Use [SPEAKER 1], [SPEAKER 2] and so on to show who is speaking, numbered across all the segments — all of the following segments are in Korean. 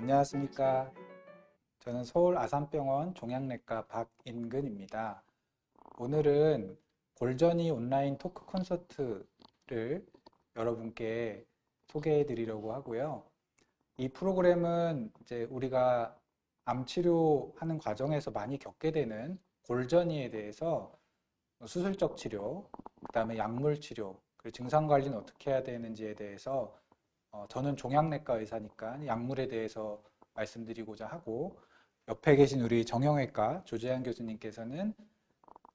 [SPEAKER 1] 안녕하십니까. 저는 서울 아산병원 종양내과 박인근입니다. 오늘은 골전이 온라인 토크 콘서트를 여러분께 소개해 드리려고 하고요. 이 프로그램은 이제 우리가 암 치료하는 과정에서 많이 겪게 되는 골전이에 대해서 수술적 치료, 그 다음에 약물 치료, 그리고 증상 관리는 어떻게 해야 되는지에 대해서 저는 종양내과 의사니까 약물에 대해서 말씀드리고자 하고, 옆에 계신 우리 정형외과 조재한 교수님께서는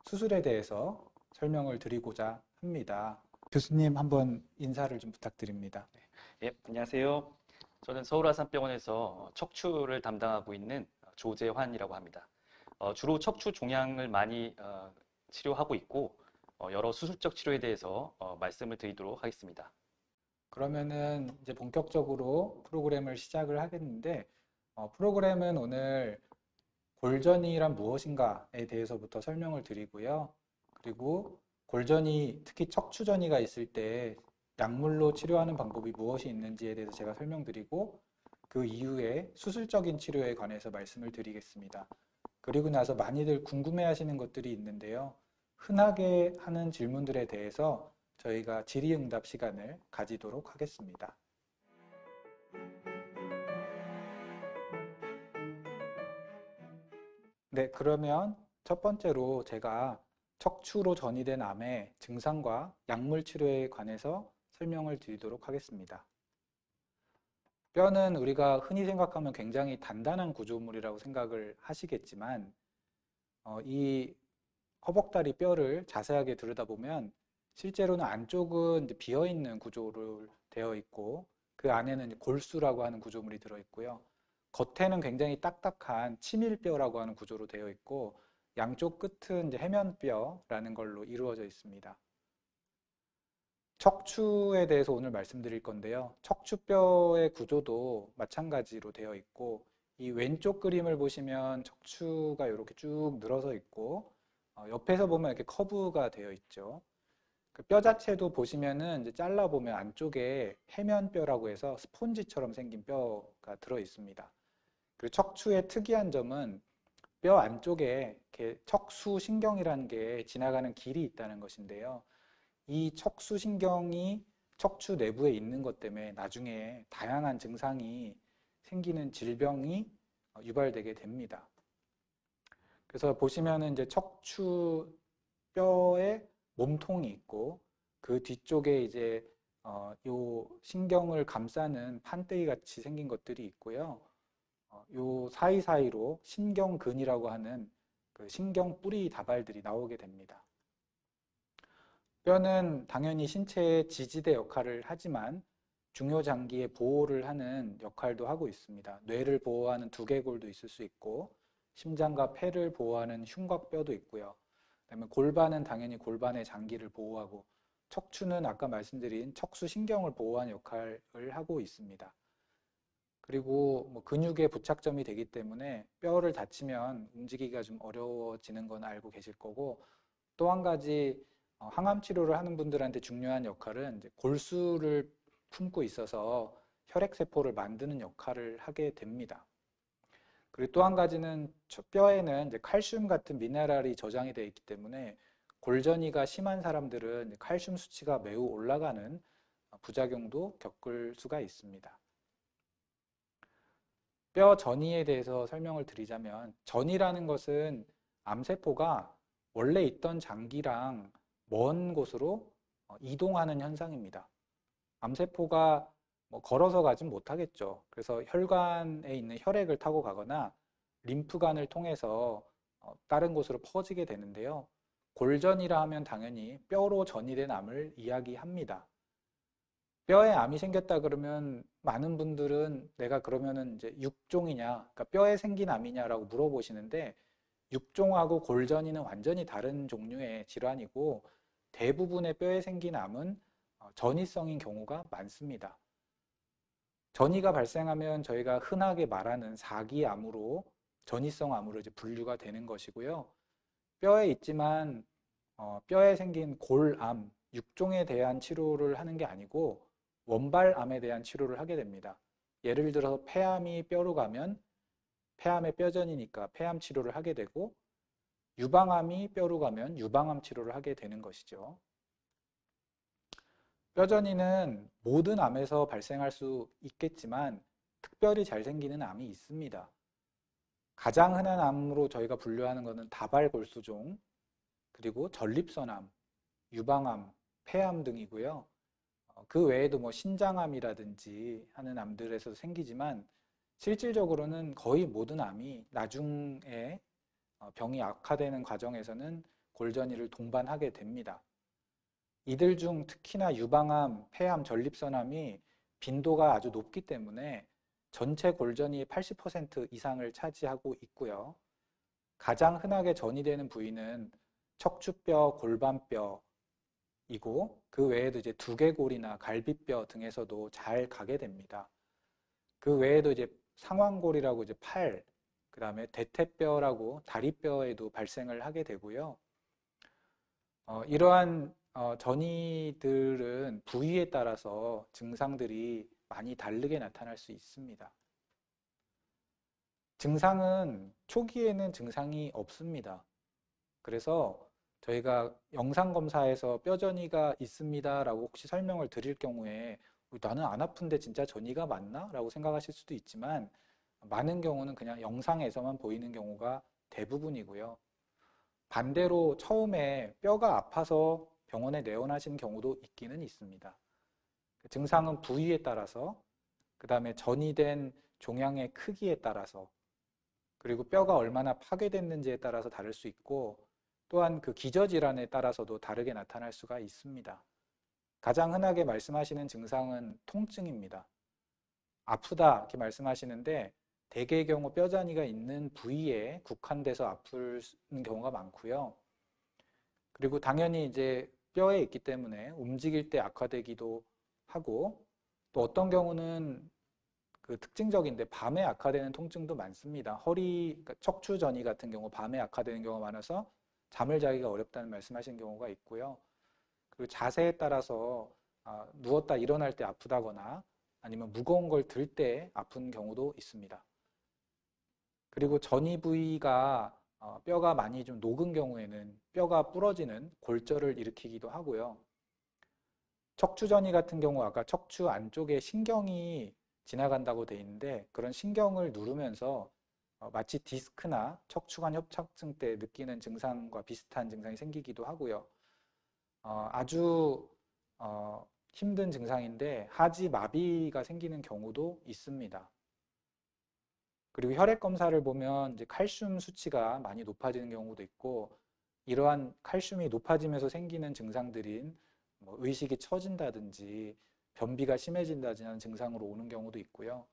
[SPEAKER 1] 수술에 대해서 설명을 드리고자 합니다. 교수님 한번 인사를 좀 부탁드립니다.
[SPEAKER 2] 예, 안녕하세요. 저는 서울아산병원에서 척추를 담당하고 있는 조재환이라고 합니다. 주로 척추 종양을 많이 치료하고 있고 여러 수술적 치료에 대해서 말씀을 드리도록 하겠습니다.
[SPEAKER 1] 그러면은 이제 본격적으로 프로그램을 시작을 하겠는데, 프로그램은 오늘 골전이란 무엇인가에 대해서부터 설명을 드리고요. 그리고 골전이, 특히 척추전이가 있을 때 약물로 치료하는 방법이 무엇이 있는지에 대해서 제가 설명드리고, 그 이후에 수술적인 치료에 관해서 말씀을 드리겠습니다. 그리고 나서 많이들 궁금해하시는 것들이 있는데요. 흔하게 하는 질문들에 대해서 저희가 질의응답 시간을 가지도록 하겠습니다. 네, 그러면 첫 번째로 제가 척추로 전이된 암의 증상과 약물 치료에 관해서 설명을 드리도록 하겠습니다. 뼈는 우리가 흔히 생각하면 굉장히 단단한 구조물이라고 생각을 하시겠지만, 이 허벅다리 뼈를 자세하게 들여다보면 실제로는 안쪽은 이제 비어있는 구조로 되어 있고, 그 안에는 이제 골수라고 하는 구조물이 들어있고요. 겉에는 굉장히 딱딱한 치밀뼈라고 하는 구조로 되어 있고, 양쪽 끝은 이제 해면뼈라는 걸로 이루어져 있습니다. 척추에 대해서 오늘 말씀드릴 건데요. 척추뼈의 구조도 마찬가지로 되어 있고, 이 왼쪽 그림을 보시면 척추가 이렇게 쭉 늘어서 있고, 옆에서 보면 이렇게 커브가 되어 있죠. 그 뼈 자체도 보시면은 이제 잘라보면 안쪽에 해면뼈라고 해서 스폰지처럼 생긴 뼈가 들어 있습니다. 그리고 척추의 특이한 점은 뼈 안쪽에 이렇게 척수신경이라는 게 지나가는 길이 있다는 것인데요. 이 척수신경이 척추 내부에 있는 것 때문에 나중에 다양한 증상이 생기는 질병이 유발되게 됩니다. 그래서 보시면은 이제 척추뼈에 몸통이 있고, 그 뒤쪽에 이제 요 신경을 감싸는 판때기 같이 생긴 것들이 있고요. 요 사이사이로 신경근이라고 하는 그 신경 뿌리 다발들이 나오게 됩니다. 뼈는 당연히 신체의 지지대 역할을 하지만 중요 장기의 보호를 하는 역할도 하고 있습니다. 뇌를 보호하는 두개골도 있을 수 있고, 심장과 폐를 보호하는 흉곽뼈도 있고요. 그다음에 골반은 당연히 골반의 장기를 보호하고, 척추는 아까 말씀드린 척수신경을 보호하는 역할을 하고 있습니다. 그리고 뭐 근육에 부착점이 되기 때문에 뼈를 다치면 움직이기가 좀 어려워지는 건 알고 계실 거고, 또 한 가지 항암 치료를 하는 분들한테 중요한 역할은 이제 골수를 품고 있어서 혈액세포를 만드는 역할을 하게 됩니다. 그리고 또 한 가지는 뼈에는 이제 칼슘 같은 미네랄이 저장이 되어 있기 때문에 골전이가 심한 사람들은 칼슘 수치가 매우 올라가는 부작용도 겪을 수가 있습니다. 뼈 전이에 대해서 설명을 드리자면, 전이라는 것은 암세포가 원래 있던 장기랑 먼 곳으로 이동하는 현상입니다. 암세포가 뭐 걸어서 가진 못하겠죠. 그래서 혈관에 있는 혈액을 타고 가거나 림프관을 통해서 다른 곳으로 퍼지게 되는데요. 골전이라 하면 당연히 뼈로 전이된 암을 이야기합니다. 뼈에 암이 생겼다 그러면 많은 분들은 내가 그러면은 이제 육종이냐, 그러니까 뼈에 생긴 암이냐라고 물어보시는데, 육종하고 골전이는 완전히 다른 종류의 질환이고, 대부분의 뼈에 생긴 암은 전이성인 경우가 많습니다. 전이가 발생하면 저희가 흔하게 말하는 사기암으로, 전이성 암으로 이제 분류가 되는 것이고요. 뼈에 있지만 뼈에 생긴 골암, 육종에 대한 치료를 하는 게 아니고 원발암에 대한 치료를 하게 됩니다. 예를 들어서 폐암이 뼈로 가면 폐암의 뼈전이니까 폐암 치료를 하게 되고 유방암이 뼈로 가면 유방암 치료를 하게 되는 것이죠. 뼈전이는 모든 암에서 발생할 수 있겠지만 특별히 잘 생기는 암이 있습니다. 가장 흔한 암으로 저희가 분류하는 것은 다발골수종, 그리고 전립선암, 유방암, 폐암 등이고요. 그 외에도 뭐 신장암이라든지 하는 암들에서 생기지만 실질적으로는 거의 모든 암이 나중에 병이 악화되는 과정에서는 골전이를 동반하게 됩니다. 이들 중 특히나 유방암, 폐암, 전립선암이 빈도가 아주 높기 때문에 전체 골전이의 80% 이상을 차지하고 있고요. 가장 흔하게 전이되는 부위는 척추뼈, 골반뼈이고 그 외에도 이제 두개골이나 갈비뼈 등에서도 잘 가게 됩니다. 그 외에도 이제 상완골이라고 이제 팔, 그 다음에 대퇴뼈라고 다리뼈에도 발생을 하게 되고요. 이러한 전이들은 부위에 따라서 증상들이 많이 다르게 나타날 수 있습니다. 증상은 초기에는 증상이 없습니다. 그래서 저희가 영상검사에서 뼈전이가 있습니다 라고 혹시 설명을 드릴 경우에 나는 안 아픈데 진짜 전이가 맞나? 라고 생각하실 수도 있지만 많은 경우는 그냥 영상에서만 보이는 경우가 대부분이고요. 반대로 처음에 뼈가 아파서 병원에 내원하신 경우도 있기는 있습니다. 증상은 부위에 따라서, 그 다음에 전이된 종양의 크기에 따라서, 그리고 뼈가 얼마나 파괴됐는지에 따라서 다를 수 있고, 또한 그 기저질환에 따라서도 다르게 나타날 수가 있습니다. 가장 흔하게 말씀하시는 증상은 통증입니다. 아프다 이렇게 말씀하시는데 대개의 경우 뼈전이가 있는 부위에 국한돼서 아픈 경우가 많고요. 그리고 당연히 이제 뼈에 있기 때문에 움직일 때 악화되기도 하고 또 어떤 경우는 그 특징적인데 밤에 악화되는 통증도 많습니다. 허리, 그러니까 척추전이 같은 경우 밤에 악화되는 경우가 많아서 잠을 자기가 어렵다는 말씀하신 경우가 있고요. 그리고 자세에 따라서 누웠다 일어날 때 아프다거나 아니면 무거운 걸 들 때 아픈 경우도 있습니다. 그리고 전이 부위가 뼈가 많이 좀 녹은 경우에는 뼈가 부러지는 골절을 일으키기도 하고요. 척추전이 같은 경우 아까 척추 안쪽에 신경이 지나간다고 돼 있는데 그런 신경을 누르면서 마치 디스크나 척추관 협착증 때 느끼는 증상과 비슷한 증상이 생기기도 하고요. 아주 힘든 증상인데 하지 마비가 생기는 경우도 있습니다. 그리고 혈액 검사를 보면 이제 칼슘 수치가 많이 높아지는 경우도 있고 이러한 칼슘이 높아지면서 생기는 증상들인 뭐 의식이 처진다든지 변비가 심해진다든지 하는 증상으로 오는 경우도 있고요.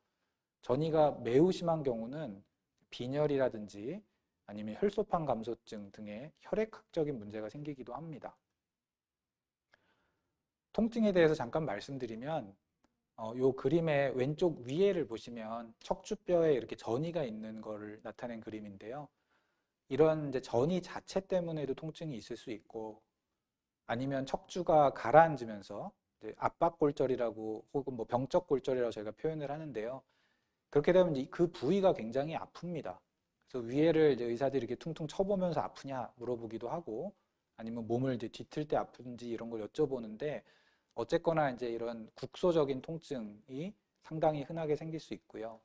[SPEAKER 1] 전이가 매우 심한 경우는 빈혈이라든지 아니면 혈소판 감소증 등의 혈액학적인 문제가 생기기도 합니다. 통증에 대해서 잠깐 말씀드리면 요 그림의 왼쪽 위에를 보시면 척추뼈에 이렇게 전이가 있는 것을 나타낸 그림인데요. 이런 이제 전이 자체 때문에도 통증이 있을 수 있고 아니면 척추가 가라앉으면서 이제 압박골절이라고 혹은 뭐 병적골절이라고 저희가 표현을 하는데요. 그렇게 되면 이제 그 부위가 굉장히 아픕니다. 그래서 위에를 이제 의사들이 이렇게 퉁퉁 쳐보면서 아프냐 물어보기도 하고 아니면 몸을 이제 뒤틀 때 아픈지 이런 걸 여쭤보는데 어쨌거나 이제 이런 국소적인 통증이 상당히 흔하게 생길 수 있고요.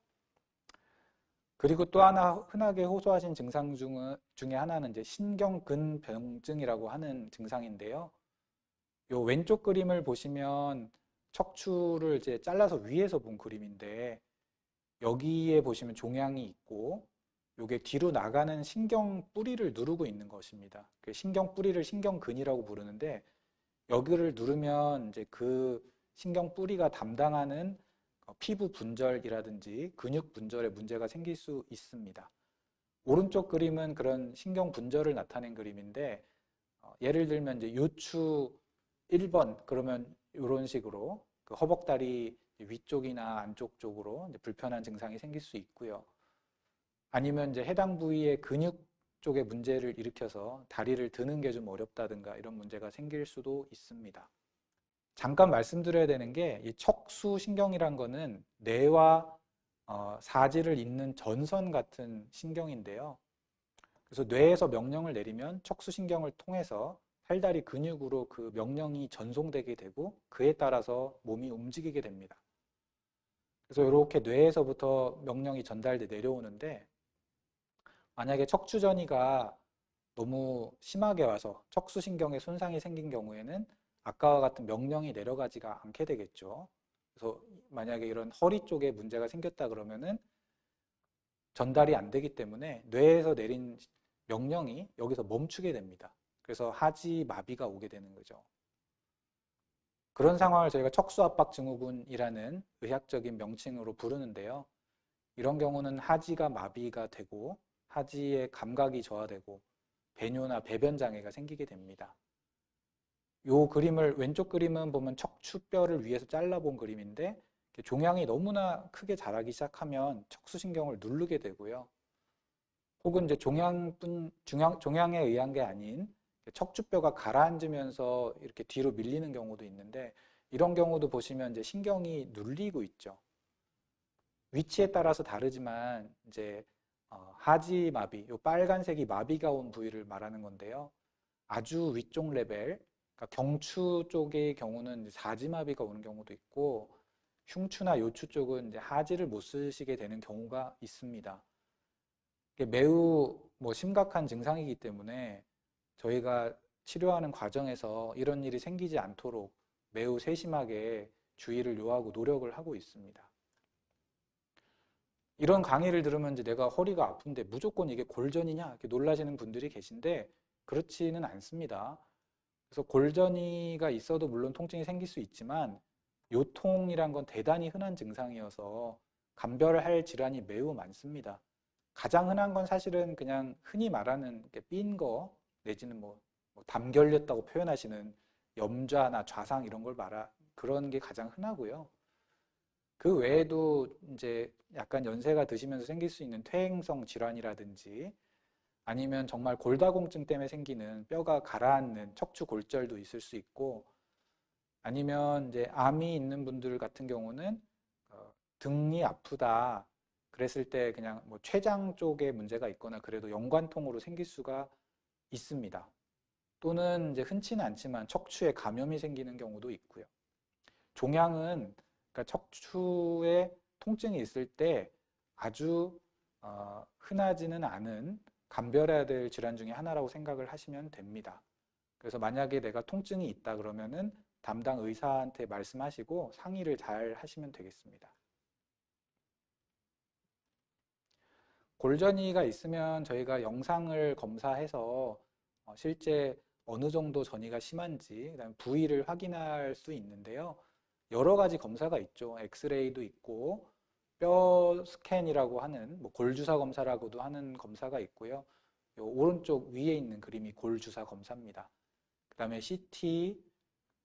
[SPEAKER 1] 그리고 또 하나 흔하게 호소하신 증상 중에 하나는 이제 신경근병증이라고 하는 증상인데요. 요 왼쪽 그림을 보시면 척추를 이제 잘라서 위에서 본 그림인데 여기에 보시면 종양이 있고 요게 뒤로 나가는 신경 뿌리를 누르고 있는 것입니다. 그 신경 뿌리를 신경근이라고 부르는데 여기를 누르면 이제 그 신경 뿌리가 담당하는 피부 분절이라든지 근육 분절에 문제가 생길 수 있습니다. 오른쪽 그림은 그런 신경 분절을 나타낸 그림인데 예를 들면 이제 요추 1번 그러면 이런 식으로 그 허벅다리 위쪽이나 안쪽 쪽으로 이제 불편한 증상이 생길 수 있고요. 아니면 이제 해당 부위의 근육 쪽에 문제를 일으켜서 다리를 드는 게 좀 어렵다든가 이런 문제가 생길 수도 있습니다. 잠깐 말씀드려야 되는 게 이 척수신경이란 거는 뇌와 사지를 잇는 전선 같은 신경인데요. 그래서 뇌에서 명령을 내리면 척수신경을 통해서 팔다리 근육으로 그 명령이 전송되게 되고 그에 따라서 몸이 움직이게 됩니다. 그래서 이렇게 뇌에서부터 명령이 전달돼 내려오는데 만약에 척추전이가 너무 심하게 와서 척수신경에 손상이 생긴 경우에는 아까와 같은 명령이 내려가지가 않게 되겠죠. 그래서 만약에 이런 허리 쪽에 문제가 생겼다 그러면은 전달이 안 되기 때문에 뇌에서 내린 명령이 여기서 멈추게 됩니다. 그래서 하지 마비가 오게 되는 거죠. 그런 상황을 저희가 척수압박증후군이라는 의학적인 명칭으로 부르는데요. 이런 경우는 하지가 마비가 되고 하지의 감각이 저하되고 배뇨나 배변 장애가 생기게 됩니다. 요 그림을 왼쪽 그림은 보면 척추뼈를 위에서 잘라본 그림인데 종양이 너무나 크게 자라기 시작하면 척수신경을 누르게 되고요. 혹은 이제 종양에 의한 게 아닌 척추뼈가 가라앉으면서 이렇게 뒤로 밀리는 경우도 있는데 이런 경우도 보시면 이제 신경이 눌리고 있죠. 위치에 따라서 다르지만 이제 하지 마비, 요 빨간색이 마비가 온 부위를 말하는 건데요. 아주 위쪽 레벨, 그러니까 경추 쪽의 경우는 사지 마비가 오는 경우도 있고 흉추나 요추 쪽은 이제 하지를 못 쓰시게 되는 경우가 있습니다. 이게 매우 심각한 증상이기 때문에 저희가 치료하는 과정에서 이런 일이 생기지 않도록 매우 세심하게 주의를 요하고 노력을 하고 있습니다. 이런 강의를 들으면 이제 내가 허리가 아픈데 무조건 이게 골전이냐 이렇게 놀라시는 분들이 계신데 그렇지는 않습니다. 그래서 골전이가 있어도 물론 통증이 생길 수 있지만 요통이란 건 대단히 흔한 증상이어서 감별할 질환이 매우 많습니다. 가장 흔한 건 사실은 그냥 흔히 말하는 삔 거 내지는 담 결렸다고 표현하시는 염좌나 좌상 이런 걸 그런 게 가장 흔하고요. 그 외에도 이제 약간 연세가 드시면서 생길 수 있는 퇴행성 질환이라든지 아니면 정말 골다공증 때문에 생기는 뼈가 가라앉는 척추 골절도 있을 수 있고 아니면 이제 암이 있는 분들 같은 경우는 등이 아프다 그랬을 때 그냥 췌장 쪽에 문제가 있거나 그래도 연관통으로 생길 수가 있습니다. 또는 이제 흔치는 않지만 척추에 감염이 생기는 경우도 있고요. 종양은 그러니까 척추에 통증이 있을 때 아주 흔하지는 않은 감별해야 될 질환 중에 하나라고 생각을 하시면 됩니다. 그래서 만약에 내가 통증이 있다 그러면은 담당 의사한테 말씀하시고 상의를 잘 하시면 되겠습니다. 골전이가 있으면 저희가 영상을 검사해서 실제 어느 정도 전이가 심한지 그다음에 부위를 확인할 수 있는데요. 여러 가지 검사가 있죠. 엑스레이도 있고 뼈 스캔이라고 하는 골주사 검사라고도 하는 검사가 있고요. 요 오른쪽 위에 있는 그림이 골주사 검사입니다. 그 다음에 CT,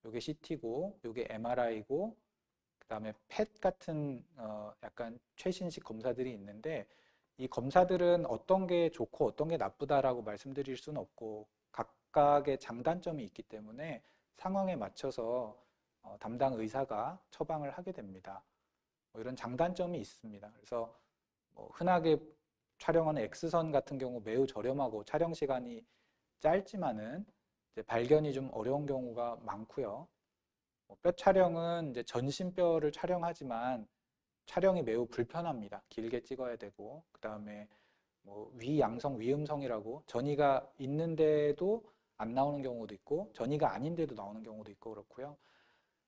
[SPEAKER 1] 요게 CT고 요게 MRI고 그 다음에 펫 같은 약간 최신식 검사들이 있는데 이 검사들은 어떤 게 좋고 어떤 게 나쁘다라고 말씀드릴 수는 없고 각각의 장단점이 있기 때문에 상황에 맞춰서 담당 의사가 처방을 하게 됩니다. 이런 장단점이 있습니다. 그래서 흔하게 촬영하는 X선 같은 경우 매우 저렴하고 촬영 시간이 짧지만은 이제 발견이 좀 어려운 경우가 많고요. 뼈 촬영은 이제 전신뼈를 촬영하지만 촬영이 매우 불편합니다. 길게 찍어야 되고 그 다음에 위양성, 위음성이라고 전이가 있는데도 안 나오는 경우도 있고 전이가 아닌데도 나오는 경우도 있고 그렇고요.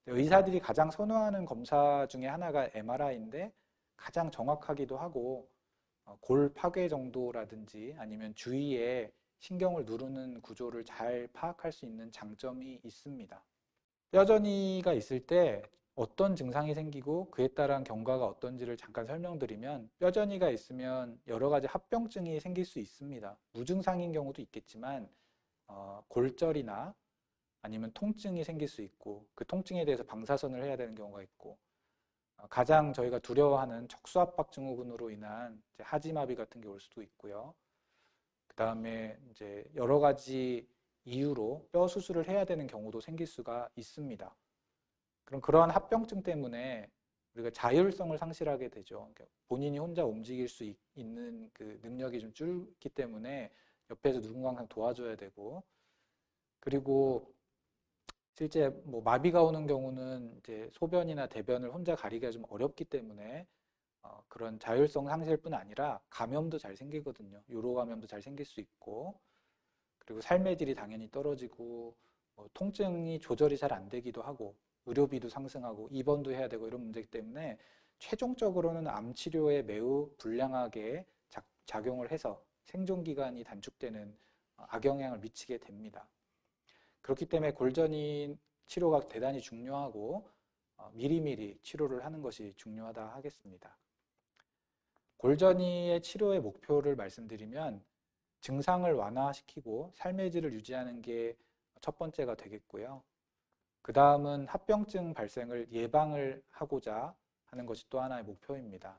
[SPEAKER 1] 의사들이 가장 선호하는 검사 중에 하나가 MRI인데 가장 정확하기도 하고 골 파괴 정도라든지 아니면 주위에 신경을 누르는 구조를 잘 파악할 수 있는 장점이 있습니다. 뼈전이가 있을 때 어떤 증상이 생기고 그에 따른 경과가 어떤지를 잠깐 설명드리면 뼈전이가 있으면 여러 가지 합병증이 생길 수 있습니다. 무증상인 경우도 있겠지만 골절이나 아니면 통증이 생길 수 있고 그 통증에 대해서 방사선을 해야 되는 경우가 있고 가장 저희가 두려워하는 척수압박증후군으로 인한 하지마비 같은 게 올 수도 있고요. 그 다음에 이제 여러 가지 이유로 뼈 수술을 해야 되는 경우도 생길 수가 있습니다. 그럼 그러한 합병증 때문에 우리가 자율성을 상실하게 되죠. 그러니까 본인이 혼자 움직일 수 있는 그 능력이 좀 줄기 때문에 옆에서 누군가 항상 도와줘야 되고, 그리고 실제 뭐 마비가 오는 경우는 이제 소변이나 대변을 혼자 가리기가 좀 어렵기 때문에 그런 자율성 상실뿐 아니라 감염도 잘 생기거든요. 요로 감염도 잘 생길 수 있고, 그리고 삶의 질이 당연히 떨어지고, 통증이 조절이 잘 안 되기도 하고, 의료비도 상승하고, 입원도 해야 되고 이런 문제이기 때문에 최종적으로는 암 치료에 매우 불량하게 작용을 해서 생존 기간이 단축되는 악영향을 미치게 됩니다. 그렇기 때문에 골전이 치료가 대단히 중요하고 미리미리 치료를 하는 것이 중요하다 하겠습니다. 골전이의 치료의 목표를 말씀드리면 증상을 완화시키고 삶의 질을 유지하는 게 첫 번째가 되겠고요. 그 다음은 합병증 발생을 예방을 하고자 하는 것이 또 하나의 목표입니다.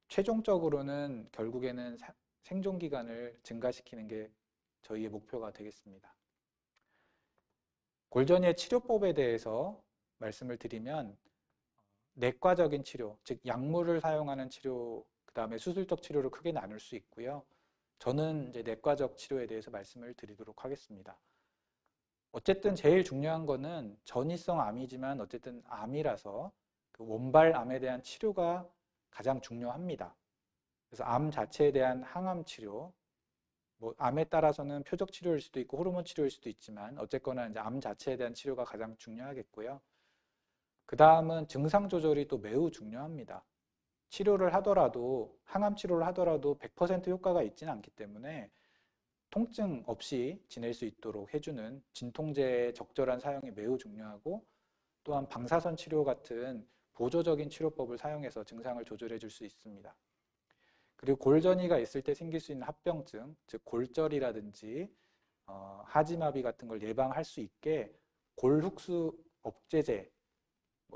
[SPEAKER 1] 최종적으로는 결국에는 생존 기간을 증가시키는 게 저희의 목표가 되겠습니다. 골전이의 치료법에 대해서 말씀을 드리면 내과적인 치료, 즉 약물을 사용하는 치료, 그 다음에 수술적 치료를 크게 나눌 수 있고요. 저는 이제 내과적 치료에 대해서 말씀을 드리도록 하겠습니다. 어쨌든 제일 중요한 거는 전이성 암이지만 어쨌든 암이라서 그 원발암에 대한 치료가 가장 중요합니다. 그래서 암 자체에 대한 항암 치료, 뭐 암에 따라서는 표적 치료일 수도 있고 호르몬 치료일 수도 있지만 어쨌거나 이제 암 자체에 대한 치료가 가장 중요하겠고요. 그 다음은 증상 조절이 또 매우 중요합니다. 치료를 하더라도 항암 치료를 하더라도 100% 효과가 있지는 않기 때문에 통증 없이 지낼 수 있도록 해주는 진통제의 적절한 사용이 매우 중요하고, 또한 방사선 치료 같은 보조적인 치료법을 사용해서 증상을 조절해 줄 수 있습니다. 그리고 골전이가 있을 때 생길 수 있는 합병증, 즉 골절이라든지 하지마비 같은 걸 예방할 수 있게 골흑수 억제제,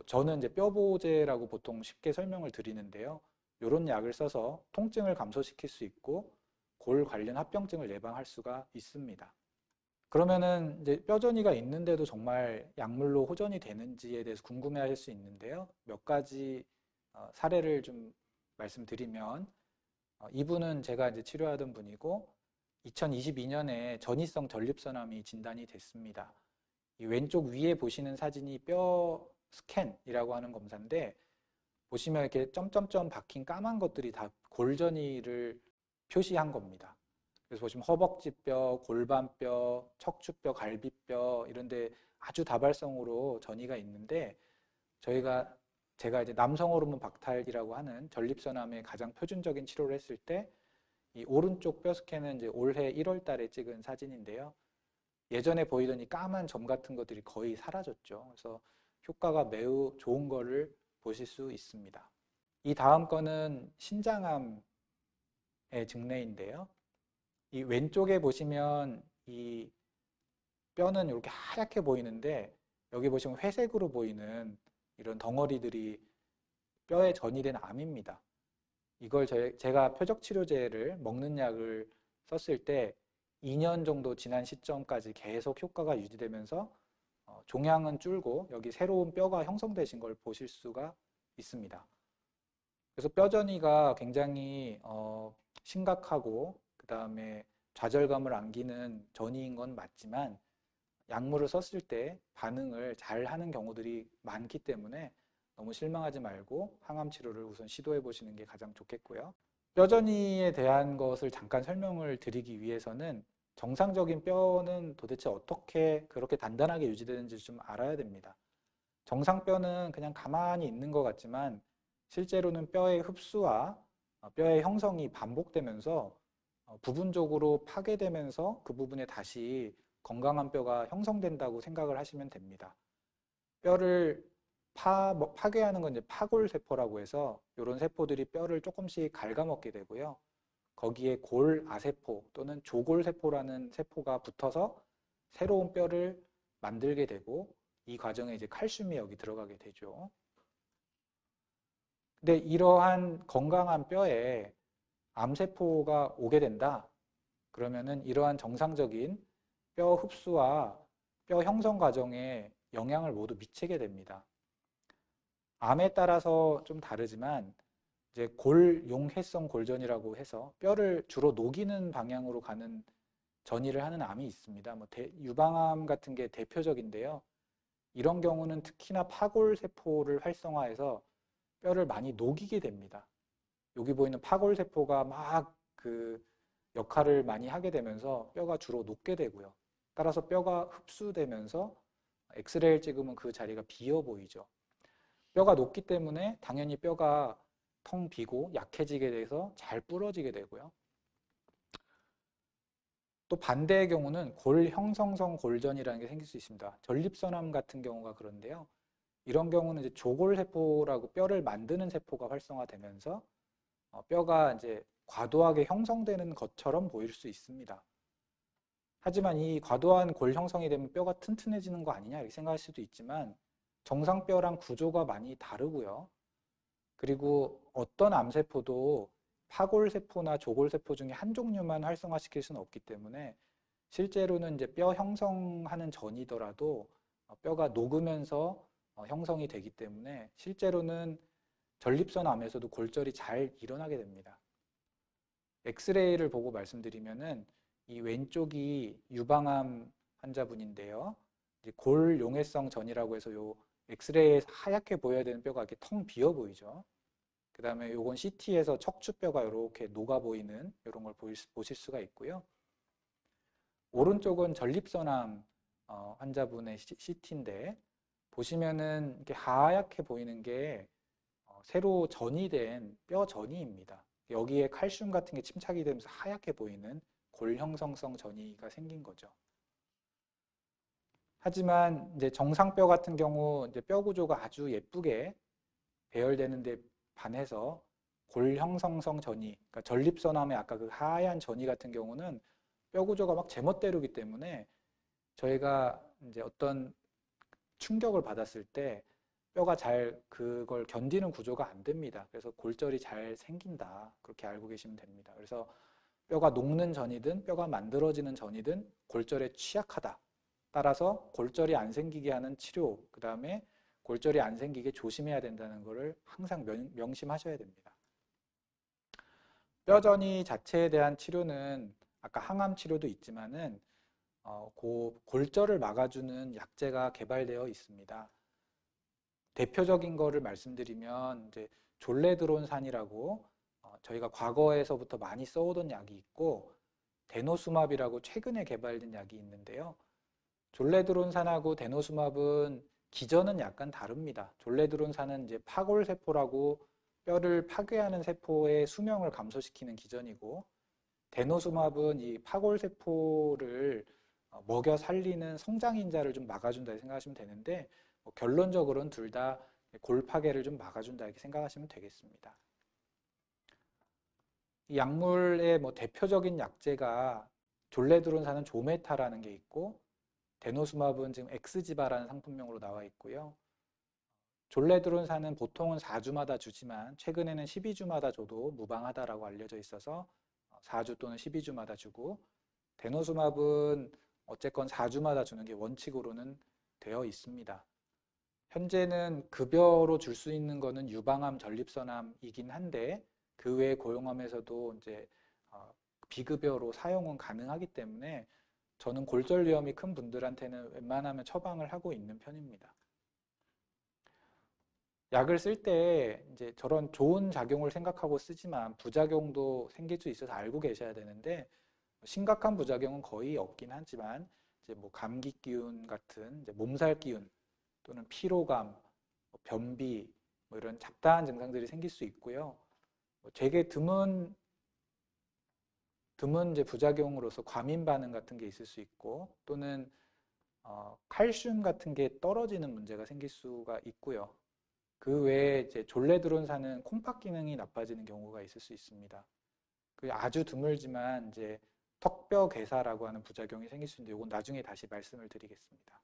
[SPEAKER 1] 저는 이제 뼈보호제라고 보통 쉽게 설명을 드리는데요. 이런 약을 써서 통증을 감소시킬 수 있고 골 관련 합병증을 예방할 수가 있습니다. 그러면은 이제 뼈전이가 있는데도 정말 약물로 호전이 되는지에 대해서 궁금해하실 수 있는데요. 몇 가지 사례를 좀 말씀드리면, 이분은 제가 이제 치료하던 분이고 2022년에 전이성 전립선암이 진단이 됐습니다. 이 왼쪽 위에 보시는 사진이 뼈 스캔이라고 하는 검사인데, 보시면 이렇게 점점점 박힌 까만 것들이 다 골전이를 표시한 겁니다. 그래서 보시면 허벅지뼈, 골반뼈, 척추뼈, 갈비뼈 이런데 아주 다발성으로 전이가 있는데, 제가 이제 남성 호르몬 박탈이라고 하는 전립선암의 가장 표준적인 치료를 했을 때 이 오른쪽 뼈 스캔은 이제 올해 1월 달에 찍은 사진인데요. 예전에 보이던 이 까만 점 같은 것들이 거의 사라졌죠. 그래서 효과가 매우 좋은 거를 보실 수 있습니다. 이 다음 거는 신장암의 증례인데요. 이 왼쪽에 보시면 이 뼈는 이렇게 하얗게 보이는데, 여기 보시면 회색으로 보이는 이런 덩어리들이 뼈에 전이된 암입니다. 이걸 제가 표적치료제를 먹는 약을 썼을 때 2년 정도 지난 시점까지 계속 효과가 유지되면서 종양은 줄고 여기 새로운 뼈가 형성되신 걸 보실 수가 있습니다. 그래서 뼈전이가 굉장히 심각하고 그 다음에 좌절감을 안기는 전이인 건 맞지만 약물을 썼을 때 반응을 잘 하는 경우들이 많기 때문에 너무 실망하지 말고 항암 치료를 우선 시도해 보시는 게 가장 좋겠고요. 뼈전이에 대한 것을 잠깐 설명을 드리기 위해서는 정상적인 뼈는 도대체 어떻게 그렇게 단단하게 유지되는지 좀 알아야 됩니다. 정상뼈는 그냥 가만히 있는 것 같지만 실제로는 뼈의 흡수와 뼈의 형성이 반복되면서 부분적으로 파괴되면서 그 부분에 다시 건강한 뼈가 형성된다고 생각을 하시면 됩니다. 뼈를 파괴하는 건 이제 파골세포라고 해서 이런 세포들이 뼈를 조금씩 갉아먹게 되고요. 거기에 골아세포 또는 조골세포라는 세포가 붙어서 새로운 뼈를 만들게 되고, 이 과정에 이제 칼슘이 여기 들어가게 되죠. 근데 이러한 건강한 뼈에 암세포가 오게 된다. 그러면은 이러한 정상적인 뼈 흡수와 뼈 형성 과정에 영향을 모두 미치게 됩니다. 암에 따라서 좀 다르지만 이제 골용해성 골전이라고 해서 뼈를 주로 녹이는 방향으로 가는 전이를 하는 암이 있습니다. 뭐 유방암 같은 게 대표적인데요. 이런 경우는 특히나 파골세포를 활성화해서 뼈를 많이 녹이게 됩니다. 여기 보이는 파골세포가 막 그 역할을 많이 하게 되면서 뼈가 주로 녹게 되고요. 따라서 뼈가 흡수되면서 엑스레이를 찍으면 그 자리가 비어 보이죠. 뼈가 녹기 때문에 당연히 뼈가 텅 비고 약해지게 돼서 잘 부러지게 되고요. 또 반대의 경우는 골형성성 골전이라는 게 생길 수 있습니다. 전립선암 같은 경우가 그런데요. 이런 경우는 이제 조골세포라고 뼈를 만드는 세포가 활성화되면서 뼈가 이제 과도하게 형성되는 것처럼 보일 수 있습니다. 하지만 이 과도한 골 형성이 되면 뼈가 튼튼해지는 거 아니냐 이렇게 생각할 수도 있지만 정상뼈랑 구조가 많이 다르고요. 그리고 어떤 암세포도 파골세포나 조골세포 중에 한 종류만 활성화시킬 수는 없기 때문에 실제로는 이제 뼈 형성하는 전이더라도 뼈가 녹으면서 형성이 되기 때문에 실제로는 전립선 암에서도 골절이 잘 일어나게 됩니다. 엑스레이를 보고 말씀드리면은 이 왼쪽이 유방암 환자분인데요. 이제 골용해성 전이라고 해서 요 엑스레이에 하얗게 보여야 되는 뼈가 이렇게 텅 비어 보이죠. 그 다음에 요건 CT에서 척추뼈가 이렇게 녹아 보이는 이런 걸 보실 수가 있고요. 오른쪽은 전립선암 환자분의 CT인데 보시면은 이렇게 하얗게 보이는 게 새로 전이된 뼈 전이입니다. 여기에 칼슘 같은 게 침착이 되면서 하얗게 보이는 골형성성 전이가 생긴 거죠. 하지만 이제 정상뼈 같은 경우 이제 뼈 구조가 아주 예쁘게 배열되는데 반해서 골형성성 전이, 그러니까 전립선암의 아까 그 하얀 전이 같은 경우는 뼈 구조가 막 제멋대로기 때문에 저희가 이제 어떤 충격을 받았을 때 뼈가 잘 그걸 견디는 구조가 안 됩니다. 그래서 골절이 잘 생긴다. 그렇게 알고 계시면 됩니다. 그래서 뼈가 녹는 전이든 뼈가 만들어지는 전이든 골절에 취약하다. 따라서 골절이 안 생기게 하는 치료, 그 다음에 골절이 안 생기게 조심해야 된다는 것을 항상 명심하셔야 됩니다. 뼈전이 자체에 대한 치료는 아까 항암 치료도 있지만은 골절을 막아주는 약제가 개발되어 있습니다. 대표적인 거를 말씀드리면 이제 졸레드론산이라고 저희가 과거에서부터 많이 써오던 약이 있고 데노수맙이라고 최근에 개발된 약이 있는데요. 졸레드론산하고 데노수맙은 기전은 약간 다릅니다. 졸레드론산은 이제 파골세포라고 뼈를 파괴하는 세포의 수명을 감소시키는 기전이고 데노수맙은 이 파골세포를 먹여 살리는 성장인자를 좀 막아준다 생각하시면 되는데 결론적으로는 둘 다 골 파괴를 좀 막아준다 이렇게 생각하시면 되겠습니다. 이 약물의 대표적인 약제가 졸레드론산은 조메타라는 게 있고 데노수맙은 지금 엑스지바라는 상품명으로 나와 있고요. 졸레드론산은 보통은 4주마다 주지만 최근에는 12주마다 줘도 무방하다라고 알려져 있어서 4주 또는 12주마다 주고 데노수맙은 어쨌건 4주마다 주는 게 원칙으로는 되어 있습니다. 현재는 급여로 줄 수 있는 거는 유방암, 전립선암이긴 한데 그 외의 고용암에서도 이제 비급여로 사용은 가능하기 때문에 저는 골절 위험이 큰 분들한테는 웬만하면 처방을 하고 있는 편입니다. 약을 쓸 때 이제 저런 좋은 작용을 생각하고 쓰지만 부작용도 생길 수 있어서 알고 계셔야 되는데 심각한 부작용은 거의 없긴 하지만 이제 감기 기운 같은 이제 몸살 기운 또는 피로감, 변비 이런 잡다한 증상들이 생길 수 있고요. 되게 드문 이제 부작용으로서 과민 반응 같은 게 있을 수 있고 또는 칼슘 같은 게 떨어지는 문제가 생길 수가 있고요. 그 외에 이제 졸레드론산은 콩팥 기능이 나빠지는 경우가 있을 수 있습니다. 그 아주 드물지만 이제 턱뼈 괴사라고 하는 부작용이 생길 수 있는데 이건 나중에 다시 말씀을 드리겠습니다.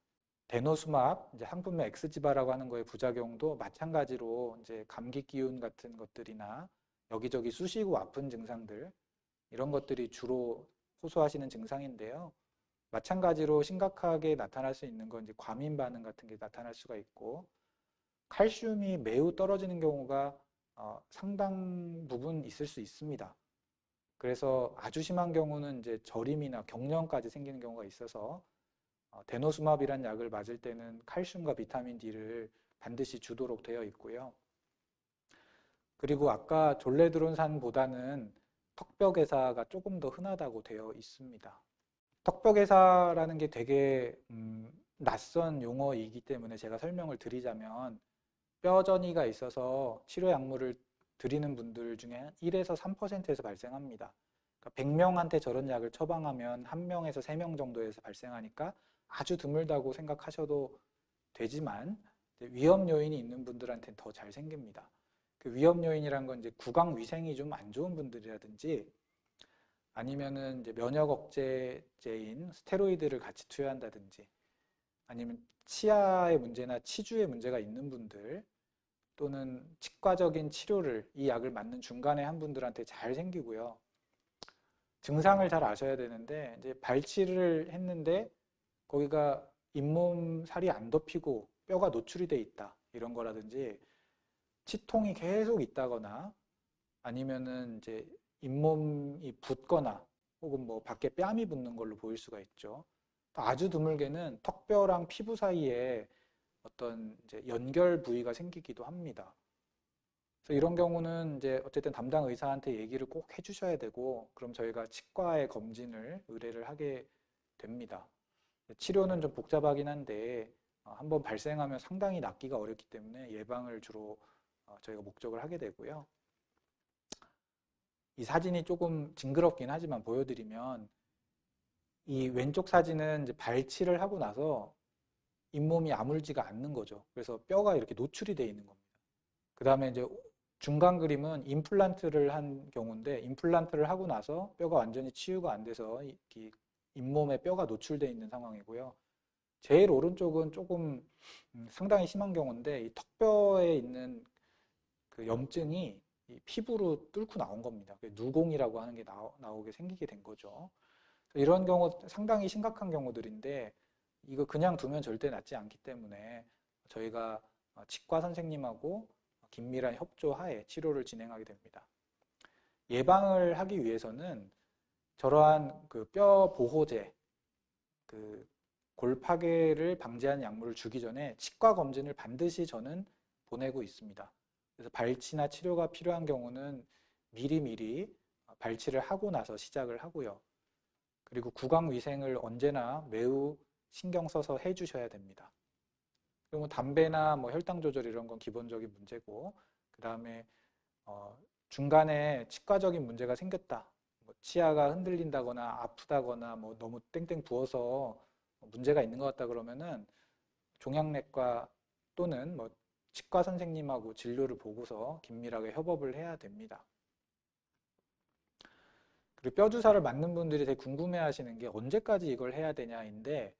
[SPEAKER 1] 데노수맙, 이제 상품명 엑스지바라고 하는 거의 부작용도 마찬가지로 이제 감기 기운 같은 것들이나 여기저기 쑤시고 아픈 증상들 이런 것들이 주로 호소하시는 증상인데요. 마찬가지로 심각하게 나타날 수 있는 건 이제 과민 반응 같은 게 나타날 수가 있고 칼슘이 매우 떨어지는 경우가 상당 부분 있을 수 있습니다. 그래서 아주 심한 경우는 이제 저림이나 경련까지 생기는 경우가 있어서 데노스마비란 약을 맞을 때는 칼슘과 비타민 D를 반드시 주도록 되어 있고요. 그리고 아까 졸레드론산보다는 턱뼈괴사가 조금 더 흔하다고 되어 있습니다. 턱뼈괴사라는 게 되게 낯선 용어이기 때문에 제가 설명을 드리자면 뼈전이가 있어서 치료 약물을 드리는 분들 중에 1에서 3%에서 발생합니다. 그러니까 100명한테 저런 약을 처방하면 1명에서 3명 정도에서 발생하니까 아주 드물다고 생각하셔도 되지만 위험 요인이 있는 분들한테는 더 잘 생깁니다. 그 위험 요인이란 건 이제 구강 위생이 좀 안 좋은 분들이라든지 아니면은 이제 면역 억제제인 스테로이드를 같이 투여한다든지 아니면 치아의 문제나 치주의 문제가 있는 분들 또는 치과적인 치료를 이 약을 맞는 중간에 한 분들한테 잘 생기고요. 증상을 잘 아셔야 되는데 이제 발치를 했는데 거기가 잇몸 살이 안 덮이고 뼈가 노출이 돼 있다 이런 거라든지 치통이 계속 있다거나 아니면은 이제 잇몸이 붓거나 혹은 뭐 밖에 뺨이 붙는 걸로 보일 수가 있죠. 아주 드물게는 턱뼈랑 피부 사이에 어떤 이제 연결 부위가 생기기도 합니다. 그래서 이런 경우는 이제 어쨌든 담당 의사한테 얘기를 꼭 해주셔야 되고, 그럼 저희가 치과의 검진을 의뢰를 하게 됩니다. 치료는 좀 복잡하긴 한데 한번 발생하면 상당히 낫기가 어렵기 때문에 예방을 주로 저희가 목적을 하게 되고요. 이 사진이 조금 징그럽긴 하지만 보여드리면 이 왼쪽 사진은 이제 발치를 하고 나서 잇몸이 아물지가 않는 거죠. 그래서 뼈가 이렇게 노출이 돼 있는 겁니다. 그 다음에 이제 중간 그림은 임플란트를 한 경우인데 임플란트를 하고 나서 뼈가 완전히 치유가 안 돼서 잇몸에 뼈가 노출되어 있는 상황이고요. 제일 오른쪽은 조금 상당히 심한 경우인데 이 턱뼈에 있는 그 염증이 이 피부로 뚫고 나온 겁니다. 누공이라고 하는 게 나오게 생기게 된 거죠. 이런 경우 상당히 심각한 경우들인데 이거 그냥 두면 절대 낫지 않기 때문에 저희가 치과 선생님하고 긴밀한 협조하에 치료를 진행하게 됩니다. 예방을 하기 위해서는 저러한 그 뼈 보호제, 그 골 파괴를 방지하는 약물을 주기 전에 치과 검진을 반드시 저는 보내고 있습니다. 그래서 발치나 치료가 필요한 경우는 미리미리 발치를 하고 나서 시작을 하고요. 그리고 구강 위생을 언제나 매우 신경 써서 해주셔야 됩니다. 그리고 담배나 뭐 혈당 조절 이런 건 기본적인 문제고, 그 다음에 중간에 치과적인 문제가 생겼다, 뭐 치아가 흔들린다거나 아프다거나 뭐 너무 땡땡 부어서 문제가 있는 것 같다 그러면은 종양내과 또는 뭐 치과 선생님하고 진료를 보고서 긴밀하게 협업을 해야 됩니다. 그리고 뼈 주사를 맞는 분들이 되게 궁금해하시는 게 언제까지 이걸 해야 되냐인데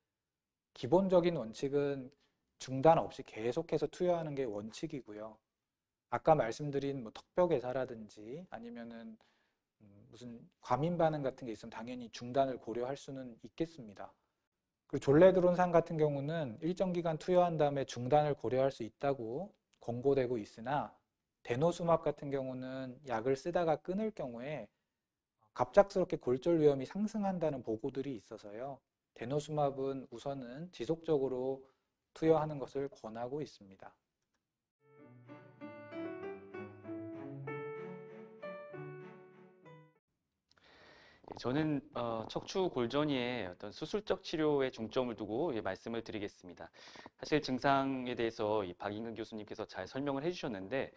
[SPEAKER 1] 기본적인 원칙은 중단 없이 계속해서 투여하는 게 원칙이고요. 아까 말씀드린 뭐 턱뼈괴사라든지 아니면은 무슨 과민 반응 같은 게 있으면 당연히 중단을 고려할 수는 있겠습니다. 그리고 졸레드론산 같은 경우는 일정 기간 투여한 다음에 중단을 고려할 수 있다고 권고되고 있으나 데노수맙 같은 경우는 약을 쓰다가 끊을 경우에 갑작스럽게 골절 위험이 상승한다는 보고들이 있어서요. 데노수맙은 우선은 지속적으로 투여하는 것을 권하고 있습니다.
[SPEAKER 2] 저는 척추 골전이의 어떤 수술적 치료에 중점을 두고 말씀을 드리겠습니다. 사실 증상에 대해서 이 박인근 교수님께서 잘 설명을 해주셨는데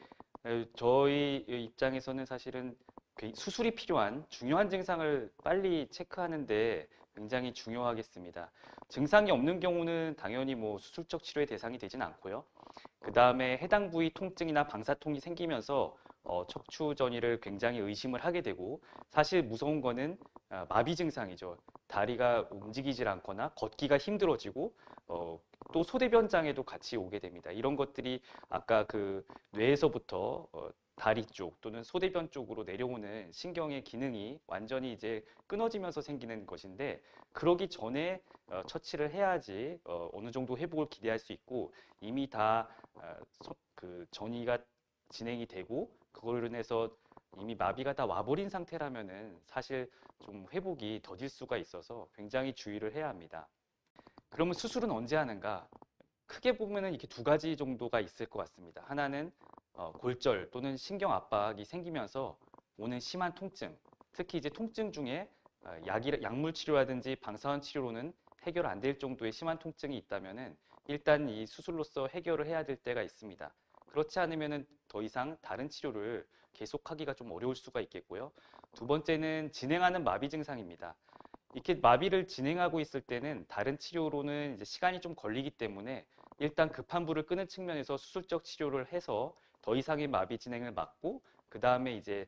[SPEAKER 2] 저희 입장에서는 사실은 수술이 필요한 중요한 증상을 빨리 체크하는데 굉장히 중요하겠습니다. 증상이 없는 경우는 당연히 뭐 수술적 치료의 대상이 되진 않고요. 그 다음에 해당 부위 통증이나 방사통이 생기면서 척추 전이를 굉장히 의심을 하게 되고 사실 무서운 거는 마비 증상이죠. 다리가 움직이질 않거나 걷기가 힘들어지고 또 소대변장애도 같이 오게 됩니다. 이런 것들이 아까 그 뇌에서부터 다리 쪽 또는 소대변 쪽으로 내려오는 신경의 기능이 완전히 이제 끊어지면서 생기는 것인데 그러기 전에 처치를 해야지 어느 정도 회복을 기대할 수 있고 이미 다 그 전이가 진행이 되고 그걸로 인해서 이미 마비가 다 와버린 상태라면은 사실 좀 회복이 더딜 수가 있어서 굉장히 주의를 해야 합니다. 그러면 수술은 언제 하는가? 크게 보면은 이렇게 두 가지 정도가 있을 것 같습니다. 하나는 골절 또는 신경 압박이 생기면서 오는 심한 통증, 특히 이제 통증 중에 약물 치료라든지 방사선 치료로는 해결 안 될 정도의 심한 통증이 있다면은 일단 이 수술로서 해결을 해야 될 때가 있습니다. 그렇지 않으면은 더 이상 다른 치료를 계속하기가 좀 어려울 수가 있겠고요. 두 번째는 진행하는 마비 증상입니다. 이렇게 마비를 진행하고 있을 때는 다른 치료로는 이제 시간이 좀 걸리기 때문에 일단 급한 불을 끄는 측면에서 수술적 치료를 해서 더 이상의 마비 진행을 막고 그 다음에 이제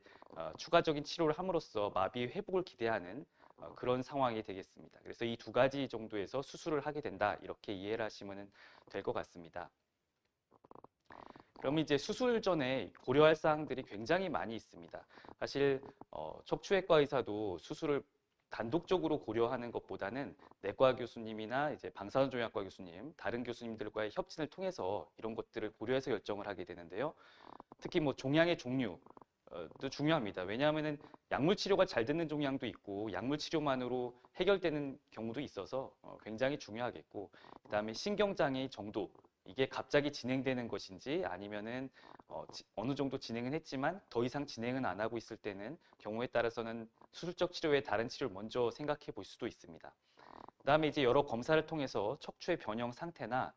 [SPEAKER 2] 추가적인 치료를 함으로써 마비 회복을 기대하는 그런 상황이 되겠습니다. 그래서 이 두 가지 정도에서 수술을 하게 된다 이렇게 이해를 하시면 될 것 같습니다. 그럼 이제 수술 전에 고려할 사항들이 굉장히 많이 있습니다. 사실 척추외과 의사도 수술을 단독적으로 고려하는 것보다는 내과 교수님이나 이제 방사선종양과 교수님, 다른 교수님들과의 협진을 통해서 이런 것들을 고려해서 결정을 하게 되는데요. 특히 뭐 종양의 종류도 중요합니다. 왜냐하면은 약물 치료가 잘 되는 종양도 있고 약물 치료만으로 해결되는 경우도 있어서 굉장히 중요하겠고, 그다음에 신경장애의 정도, 이게 갑자기 진행되는 것인지 아니면은 어느 정도 진행은 했지만 더 이상 진행은 안 하고 있을 때는 경우에 따라서는 수술적 치료 외에 다른 치료를 먼저 생각해 볼 수도 있습니다. 그다음에 이제 여러 검사를 통해서 척추의 변형 상태나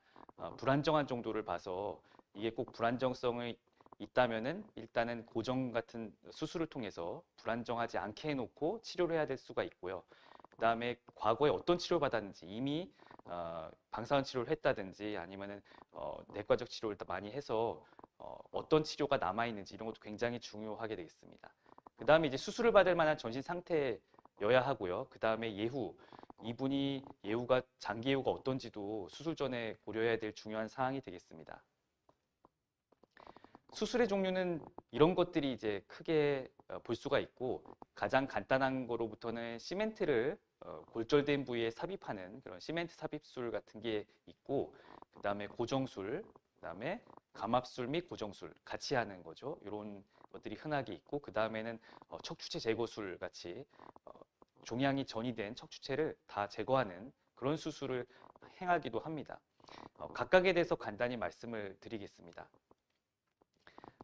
[SPEAKER 2] 불안정한 정도를 봐서 이게 꼭 불안정성이 있다면은 일단은 고정 같은 수술을 통해서 불안정하지 않게 해놓고 치료를 해야 될 수가 있고요. 그다음에 과거에 어떤 치료를 받았는지 이미 방사선 치료를 했다든지 아니면은 내과적 치료를 많이 해서 어떤 치료가 남아 있는지 이런 것도 굉장히 중요하게 되겠습니다. 그다음에 이제 수술을 받을 만한 전신 상태여야 하고요. 그다음에 예후, 이분이 예후가 장기 예후가 어떤지도 수술 전에 고려해야 될 중요한 사항이 되겠습니다. 수술의 종류는 이런 것들이 이제 크게 볼 수가 있고, 가장 간단한 거로부터는 시멘트를 골절된 부위에 삽입하는 그런 시멘트 삽입술 같은 게 있고, 그다음에 고정술, 그다음에 감압술 및 고정술 같이 하는 거죠. 이런 것들이 흔하게 있고, 그다음에는 척추체 제거술 같이 종양이 전이된 척추체를 다 제거하는 그런 수술을 행하기도 합니다. 각각에 대해서 간단히 말씀을 드리겠습니다.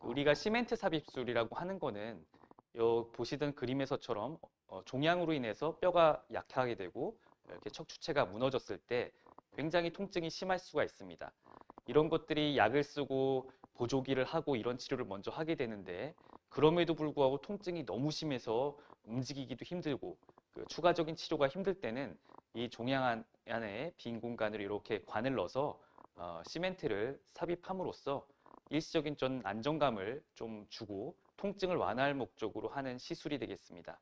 [SPEAKER 2] 우리가 시멘트 삽입술이라고 하는 거는 보시던 그림에서처럼 종양으로 인해서 뼈가 약하게 되고 이렇게 척추체가 무너졌을 때 굉장히 통증이 심할 수가 있습니다. 이런 것들이 약을 쓰고 보조기를 하고 이런 치료를 먼저 하게 되는데, 그럼에도 불구하고 통증이 너무 심해서 움직이기도 힘들고 추가적인 치료가 힘들 때는 이 종양 안에 빈 공간을 이렇게 관을 넣어서 시멘트를 삽입함으로써 일시적인 좀 안정감을 좀 주고 통증을 완화할 목적으로 하는 시술이 되겠습니다.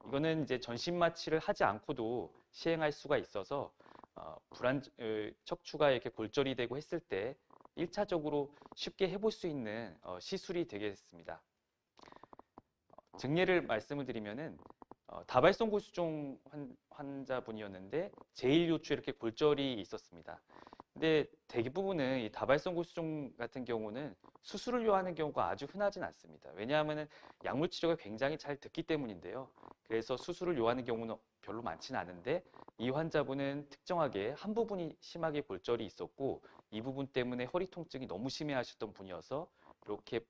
[SPEAKER 2] 이거는 이제 전신 마취를 하지 않고도 시행할 수가 있어서 척추가 이렇게 골절이 되고 했을 때 1차적으로 쉽게 해볼 수 있는 시술이 되겠습니다. 증례를 말씀을 드리면은 다발성 골수종 환자분이었는데 제1요추에 이렇게 골절이 있었습니다. 근데 대부분은 이 다발성 골수종 같은 경우는 수술을 요하는 경우가 아주 흔하진 않습니다. 왜냐하면 약물 치료가 굉장히 잘 듣기 때문인데요. 그래서 수술을 요하는 경우는 별로 많지는 않은데, 이 환자분은 특정하게 한 부분이 심하게 골절이 있었고 이 부분 때문에 허리 통증이 너무 심해하셨던 분이어서 이렇게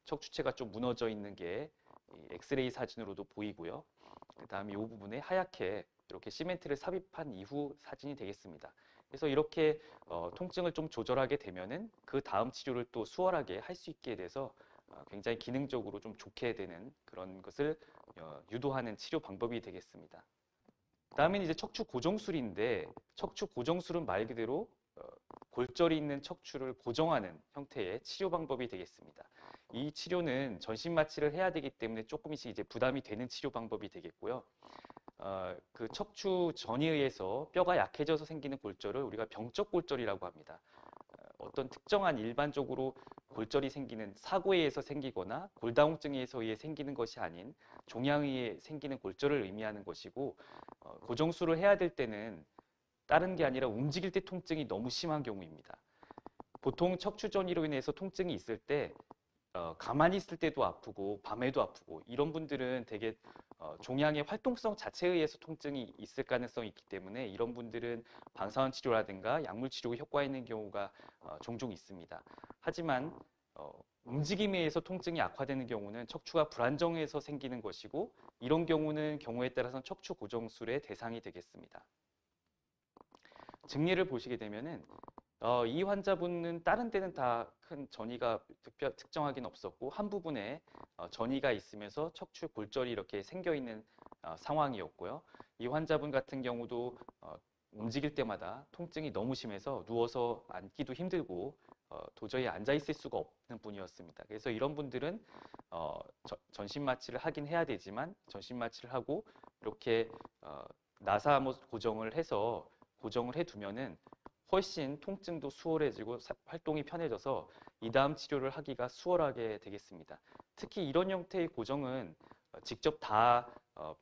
[SPEAKER 2] 척추체가 좀 무너져 있는 게 엑스레이 사진으로도 보이고요. 그 다음에 이 부분에 하얗게 이렇게 시멘트를 삽입한 이후 사진이 되겠습니다. 그래서 이렇게 통증을 좀 조절하게 되면은 그 다음 치료를 또 수월하게 할 수 있게 돼서 굉장히 기능적으로 좀 좋게 되는 그런 것을 유도하는 치료 방법이 되겠습니다. 다음엔 이제 척추 고정술인데, 척추 고정술은 말 그대로 골절이 있는 척추를 고정하는 형태의 치료 방법이 되겠습니다. 이 치료는 전신 마취를 해야 되기 때문에 조금씩 이제 부담이 되는 치료 방법이 되겠고요. 그 척추 전이에 의해서 뼈가 약해져서 생기는 골절을 우리가 병적 골절이라고 합니다. 어떤 특정한 일반적으로 골절이 생기는 사고에 의해서 생기거나 골다공증에 의해서 생기는 것이 아닌 종양에 의해 생기는 골절을 의미하는 것이고, 고정수를 해야 될 때는 다른 게 아니라 움직일 때 통증이 너무 심한 경우입니다. 보통 척추 전이로 인해서 통증이 있을 때 가만히 있을 때도 아프고 밤에도 아프고, 이런 분들은 되게 종양의 활동성 자체에 의해서 통증이 있을 가능성이 있기 때문에 이런 분들은 방사선 치료라든가 약물 치료가 효과 있는 경우가 종종 있습니다. 하지만 움직임에 의해서 통증이 악화되는 경우는 척추가 불안정해서 생기는 것이고, 이런 경우는 경우에 따라서는 척추 고정술의 대상이 되겠습니다. 증례를 보시게 되면은 이 환자분은 다른 데는 다 큰 전이가 특정하긴 없었고, 한 부분에 전이가 있으면서 척추 골절이 이렇게 생겨 있는 상황이었고요. 이 환자분 같은 경우도 움직일 때마다 통증이 너무 심해서 누워서 앉기도 힘들고 도저히 앉아 있을 수가 없는 분이었습니다. 그래서 이런 분들은 전신 마취를 하긴 해야 되지만, 전신 마취를 하고 이렇게 나사 고정을 해서 고정을 해두면은 훨씬 통증도 수월해지고 활동이 편해져서 이 다음 치료를 하기가 수월하게 되겠습니다. 특히 이런 형태의 고정은 직접 다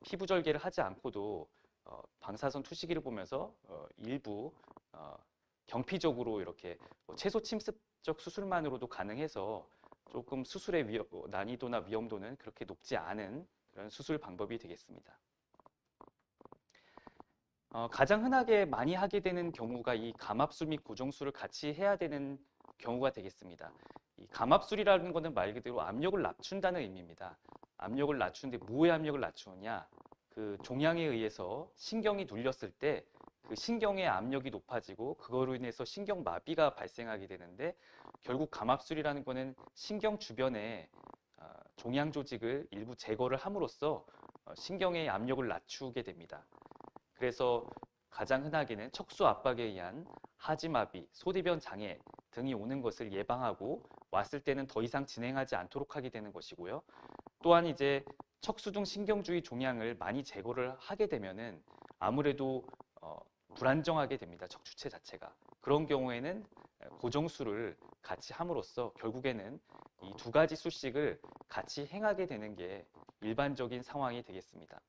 [SPEAKER 2] 피부 절개를 하지 않고도 방사선 투시기를 보면서 일부 경피적으로 이렇게 최소 침습적 수술만으로도 가능해서 조금 수술의 난이도나 위험도는 그렇게 높지 않은 그런 수술 방법이 되겠습니다. 가장 흔하게 많이 하게 되는 경우가 이 감압술 및 고정술을 같이 해야 되는 경우가 되겠습니다. 이 감압술이라는 것은 말 그대로 압력을 낮춘다는 의미입니다. 압력을 낮추는데 뭐의 압력을 낮추느냐? 그 종양에 의해서 신경이 눌렸을 때 그 신경의 압력이 높아지고 그거로 인해서 신경마비가 발생하게 되는데, 결국 감압술이라는 것은 신경 주변에 종양 조직을 일부 제거를 함으로써 신경의 압력을 낮추게 됩니다. 그래서 가장 흔하게는 척수 압박에 의한 하지마비, 소대변 장애 등이 오는 것을 예방하고, 왔을 때는 더 이상 진행하지 않도록 하게 되는 것이고요. 또한 이제 척수등 신경주의 종양을 많이 제거를 하게 되면은 아무래도 불안정하게 됩니다. 척추체 자체가. 그런 경우에는 고정술을 같이 함으로써 결국에는 이 두 가지 술식을 같이 행하게 되는 게 일반적인 상황이 되겠습니다.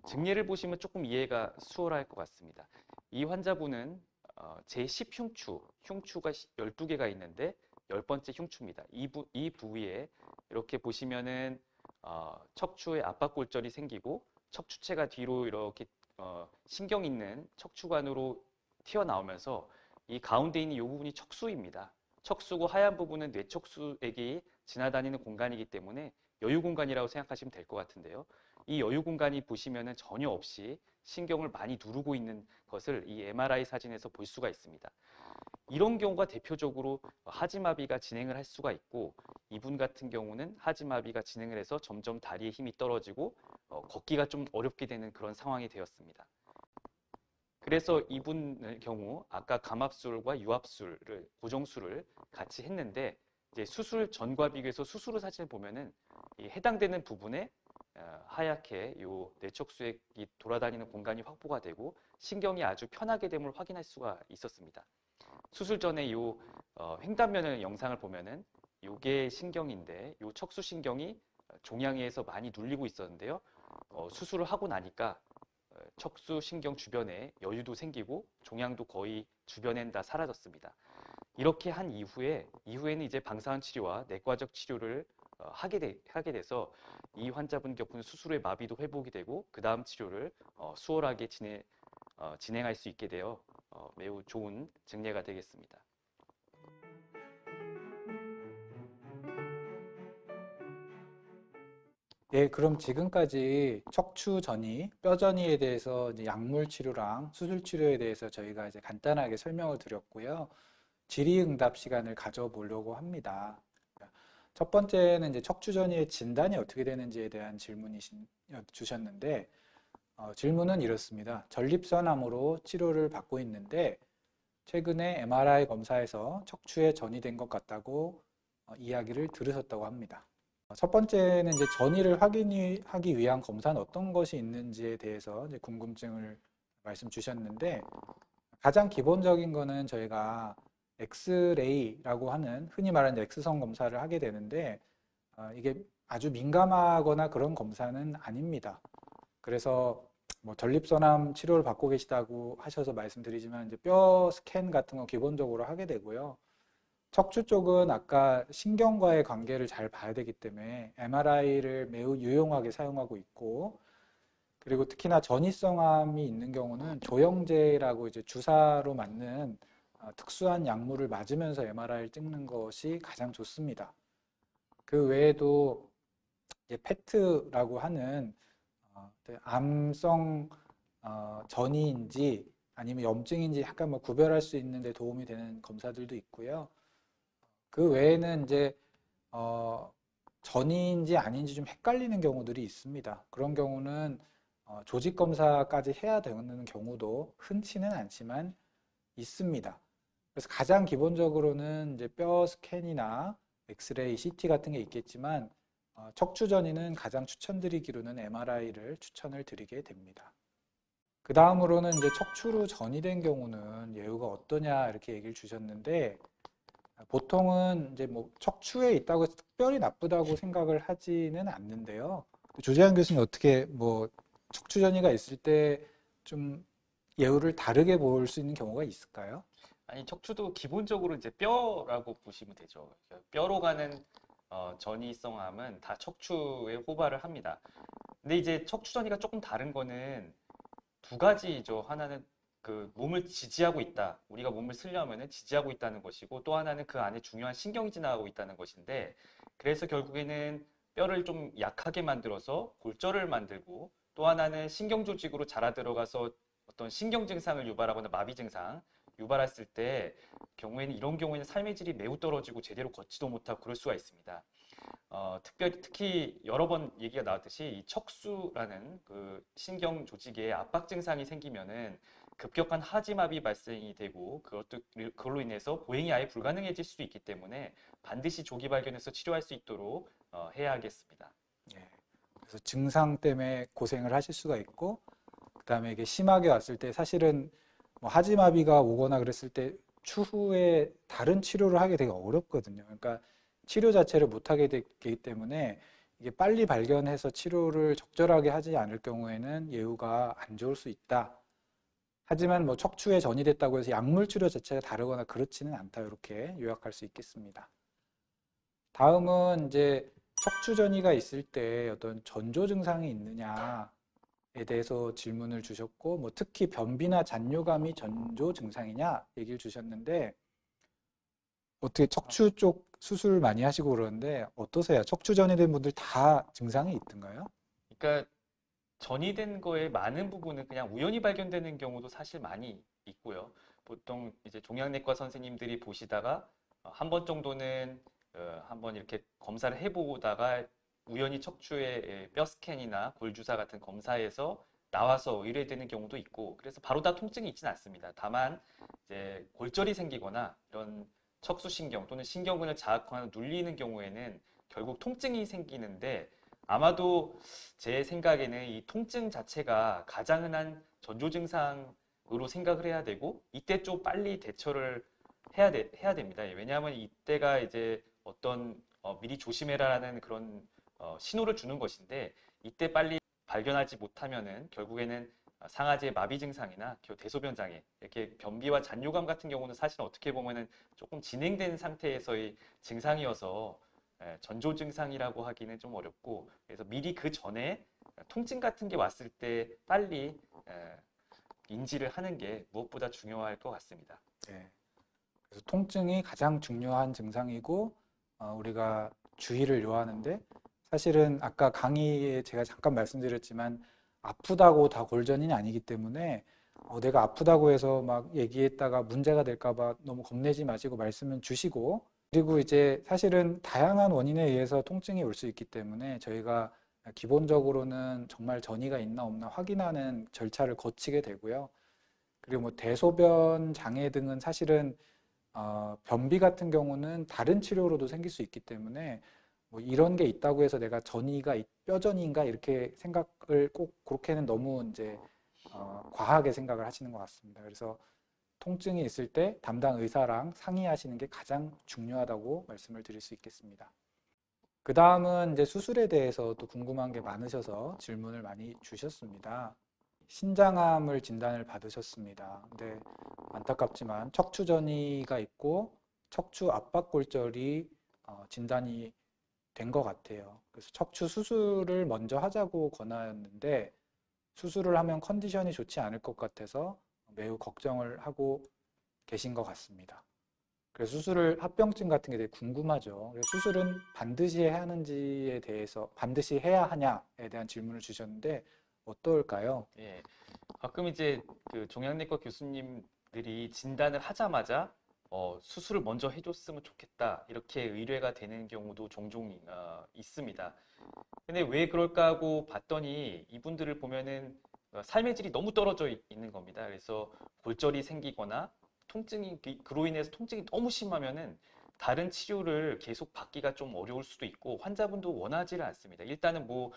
[SPEAKER 2] 증례를 보시면 조금 이해가 수월할 것 같습니다. 이 환자분은 제10흉추, 흉추가 12개가 있는데 10번째 흉추입니다. 이 부위에 이렇게 보시면은 척추에 압박골절이 생기고 척추체가 뒤로 이렇게 신경 있는 척추관으로 튀어나오면서 이 가운데 있는 이 부분이 척수입니다. 척수고 하얀 부분은 뇌척수액이 지나다니는 공간이기 때문에 여유 공간이라고 생각하시면 될 것 같은데요. 이 여유 공간이 보시면은 전혀 없이 신경을 많이 누르고 있는 것을 이 MRI 사진에서 볼 수가 있습니다. 이런 경우가 대표적으로 하지마비가 진행을 할 수가 있고, 이분 같은 경우는 하지마비가 진행을 해서 점점 다리에 힘이 떨어지고 걷기가 좀 어렵게 되는 그런 상황이 되었습니다. 그래서 이분의 경우 아까 감압술과 유압술을 고정술을 같이 했는데, 이제 수술 전과 비교해서 수술 후 사진을 보면은 이 해당되는 부분에 하얗게 요 뇌척수액이 돌아다니는 공간이 확보가 되고 신경이 아주 편하게 됨을 확인할 수가 있었습니다. 수술 전에 요 횡단면을 영상을 보면은 요게 신경인데, 요 척수 신경이 종양에서 많이 눌리고 있었는데요. 수술을 하고 나니까 척수 신경 주변에 여유도 생기고 종양도 거의 주변엔 다 사라졌습니다. 이렇게 한 이후에는 이제 방사선 치료와 내과적 치료를 하게 돼서 이 환자분 격분 수술 후에 마비도 회복이 되고 그 다음 치료를 수월하게 진행할 수 있게 되어 매우 좋은 증례가 되겠습니다.
[SPEAKER 1] 예, 그럼 지금까지 척추 전이, 뼈 전이에 대해서 이제 약물 치료랑 수술 치료에 대해서 저희가 이제 간단하게 설명을 드렸고요. 질의응답 시간을 가져보려고 합니다. 첫 번째는 이제 척추 전이의 진단이 어떻게 되는지에 대한 질문이 주셨는데, 질문은 이렇습니다. 전립선암으로 치료를 받고 있는데 최근에 MRI 검사에서 척추에 전이 된 것 같다고 이야기를 들으셨다고 합니다. 첫 번째는 이제 전이를 확인하기 위한 검사는 어떤 것이 있는지에 대해서 이제 궁금증을 말씀 주셨는데, 가장 기본적인 거는 저희가 엑스레이라고 하는 흔히 말하는 X선 검사를 하게 되는데 이게 아주 민감하거나 그런 검사는 아닙니다. 그래서 뭐 전립선암 치료를 받고 계시다고 하셔서 말씀드리지만 이제 뼈 스캔 같은 거 기본적으로 하게 되고요. 척추 쪽은 아까 신경과의 관계를 잘 봐야 되기 때문에 MRI를 매우 유용하게 사용하고 있고, 그리고 특히나 전이성암이 있는 경우는 조영제라고 이제 주사로 맞는 특수한 약물을 맞으면서 MRI를 찍는 것이 가장 좋습니다. 그 외에도 이제 페트라고 하는 암성 전이인지 아니면 염증인지 약간 뭐 구별할 수 있는 데 도움이 되는 검사들도 있고요. 그 외에는 이제 전이인지 아닌지 좀 헷갈리는 경우들이 있습니다. 그런 경우는 조직 검사까지 해야 되는 경우도 흔치는 않지만 있습니다. 그래서 가장 기본적으로는 이제 뼈 스캔이나 엑스레이, CT 같은 게 있겠지만 척추 전이는 가장 추천드리기로는 MRI를 추천을 드리게 됩니다. 그 다음으로는 이제 척추로 전이된 경우는 예후가 어떠냐 이렇게 얘기를 주셨는데, 보통은 이제 뭐 척추에 있다고 해서 특별히 나쁘다고 생각을 하지는 않는데요. 조재환 교수님 어떻게 뭐 척추 전이가 있을 때 좀 예후를 다르게 볼 수 있는 경우가 있을까요?
[SPEAKER 2] 아니, 척추도 기본적으로 이제 뼈라고 보시면 되죠. 뼈로 가는 전이성암은 다 척추에 호발을 합니다. 근데 이제 척추 전이가 조금 다른 거는 두 가지죠. 하나는 그 몸을 지지하고 있다. 우리가 몸을 쓰려면은 지지하고 있다는 것이고, 또 하나는 그 안에 중요한 신경이 지나가고 있다는 것인데, 그래서 결국에는 뼈를 좀 약하게 만들어서 골절을 만들고, 또 하나는 신경 조직으로 자라 들어가서 어떤 신경 증상을 유발하거나 마비 증상 유발했을 때 경우에는 이런 경우에는 삶의 질이 매우 떨어지고 제대로 걷지도 못하고 그럴 수가 있습니다. 특히 여러 번 얘기가 나왔듯이 이 척수라는 그 신경 조직에 압박 증상이 생기면은 급격한 하지마비 발생이 되고, 그걸로 인해서 보행이 아예 불가능해질 수도 있기 때문에 반드시 조기 발견해서 치료할 수 있도록 해야 하겠습니다.
[SPEAKER 1] 예. 그래서 증상 때문에 고생을 하실 수가 있고, 그다음에 이게 심하게 왔을 때 사실은 뭐 하지마비가 오거나 그랬을 때 추후에 다른 치료를 하기 되게 어렵거든요. 그러니까 치료 자체를 못 하게 되기 때문에 이게 빨리 발견해서 치료를 적절하게 하지 않을 경우에는 예후가 안 좋을 수 있다. 하지만 뭐 척추에 전이됐다고 해서 약물 치료 자체가 다르거나 그렇지는 않다. 이렇게 요약할 수 있겠습니다. 다음은 이제 척추 전이가 있을 때 어떤 전조 증상이 있느냐에 대해서 질문을 주셨고, 뭐 특히 변비나 잔뇨감이 전조 증상이냐 얘기를 주셨는데, 어떻게 척추 쪽 수술 많이 하시고 그러는데 어떠세요? 척추 전이된 분들 다 증상이 있던가요?
[SPEAKER 2] 그러니까 전이된 거에 많은 부분은 그냥 우연히 발견되는 경우도 사실 많이 있고요. 보통 이제 종양내과 선생님들이 보시다가 한 번 정도는 한번 이렇게 검사를 해보다가 우연히 척추의 뼈 스캔이나 골 주사 같은 검사에서 나와서 의뢰되는 경우도 있고, 그래서 바로 다 통증이 있지는 않습니다. 다만 이제 골절이 생기거나 이런 척수신경 또는 신경근을 자극하거나 눌리는 경우에는 결국 통증이 생기는데, 아마도 제 생각에는 이 통증 자체가 가장 흔한 전조 증상으로 생각을 해야 되고, 이때 좀 빨리 대처를 해야 됩니다. 왜냐하면 이때가 이제 어떤 미리 조심해라라는 그런 신호를 주는 것인데, 이때 빨리 발견하지 못하면은 결국에는 상아지의 마비 증상이나 대소변 장애, 이렇게 변비와 잔뇨감 같은 경우는 사실 어떻게 보면은 조금 진행된 상태에서의 증상이어서 전조 증상이라고 하기는 좀 어렵고, 그래서 미리 그 전에 통증 같은 게 왔을 때 빨리 인지를 하는 게 무엇보다 중요할 것 같습니다.
[SPEAKER 1] 네. 그래서 통증이 가장 중요한 증상이고 우리가 주의를 요하는데, 사실은 아까 강의에 제가 잠깐 말씀드렸지만 아프다고 다 골전이 아니기 때문에 내가 아프다고 해서 막 얘기했다가 문제가 될까 봐 너무 겁내지 마시고 말씀은 주시고, 그리고 이제 사실은 다양한 원인에 의해서 통증이 올 수 있기 때문에 저희가 기본적으로는 정말 전이가 있나 없나 확인하는 절차를 거치게 되고요. 그리고 뭐 대소변 장애 등은 사실은 변비 같은 경우는 다른 치료로도 생길 수 있기 때문에 뭐 이런 게 있다고 해서 내가 전이가 뼈전이인가 이렇게 생각을 꼭 그렇게는 너무 이제 과하게 생각을 하시는 것 같습니다. 그래서 통증이 있을 때 담당 의사랑 상의하시는 게 가장 중요하다고 말씀을 드릴 수 있겠습니다. 그 다음은 이제 수술에 대해서도 궁금한 게 많으셔서 질문을 많이 주셨습니다. 신장암을 진단을 받으셨습니다. 근데 안타깝지만 척추 전이가 있고 척추 압박골절이 진단이 된 것 같아요. 그래서 척추 수술을 먼저 하자고 권하였는데 수술을 하면 컨디션이 좋지 않을 것 같아서 매우 걱정을 하고 계신 것 같습니다. 그래서 수술을 합병증 같은 게 되게 궁금하죠. 그래서 수술은 반드시 해야 하는지에 대해서 반드시 해야 하냐에 대한 질문을 주셨는데 어떨까요?
[SPEAKER 2] 예. 가끔 이제 그 종양내과 교수님들이 진단을 하자마자 수술을 먼저 해줬으면 좋겠다 이렇게 의뢰가 되는 경우도 종종 있습니다. 근데 왜 그럴까 하고 봤더니 이분들을 보면은 삶의 질이 너무 떨어져 있는 겁니다. 그래서 골절이 생기거나 통증이 그로 인해서 통증이 너무 심하면은 다른 치료를 계속 받기가 좀 어려울 수도 있고 환자분도 원하지를 않습니다. 일단은 뭐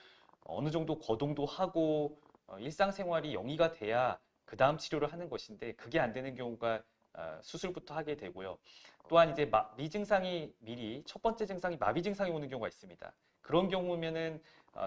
[SPEAKER 2] 어느 정도 거동도 하고 일상생활이 영위가 돼야 그 다음 치료를 하는 것인데 그게 안 되는 경우가 수술부터 하게 되고요. 또한 이제 미증상이 미리 첫 번째 증상이 마비 증상이 오는 경우가 있습니다. 그런 경우면은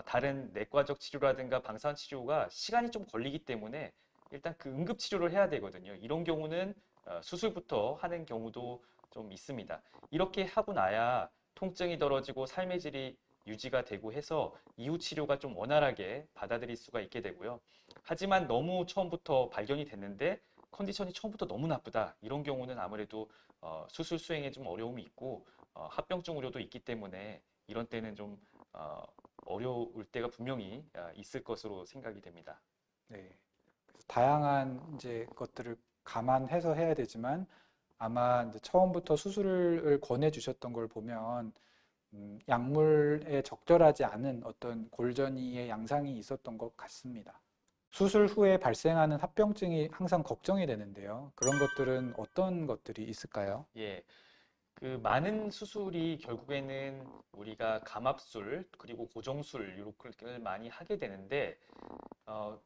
[SPEAKER 2] 다른 내과적 치료라든가 방사선 치료가 시간이 좀 걸리기 때문에 일단 그 응급 치료를 해야 되거든요. 이런 경우는 수술부터 하는 경우도 좀 있습니다. 이렇게 하고 나야 통증이 떨어지고 삶의 질이 유지가 되고 해서 이후 치료가 좀 원활하게 받아들일 수가 있게 되고요. 하지만 너무 처음부터 발견이 됐는데 컨디션이 처음부터 너무 나쁘다. 이런 경우는 아무래도 수술 수행에 좀 어려움이 있고 합병증 우려도 있기 때문에 이런 때는 좀 어려울 때가 분명히 있을 것으로 생각이 됩니다.
[SPEAKER 1] 네. 그래서 다양한 이제 것들을 감안해서 해야 되지만 아마 이제 처음부터 수술을 권해 주셨던 걸 보면 약물에 적절하지 않은 어떤 골전이의 양상이 있었던 것 같습니다. 수술 후에 발생하는 합병증이 항상 걱정이 되는데요. 그런 것들은 어떤 것들이 있을까요?
[SPEAKER 2] 예. 그 많은 수술이 결국에는 우리가 감압술 그리고 고정술 이렇게 많이 하게 되는데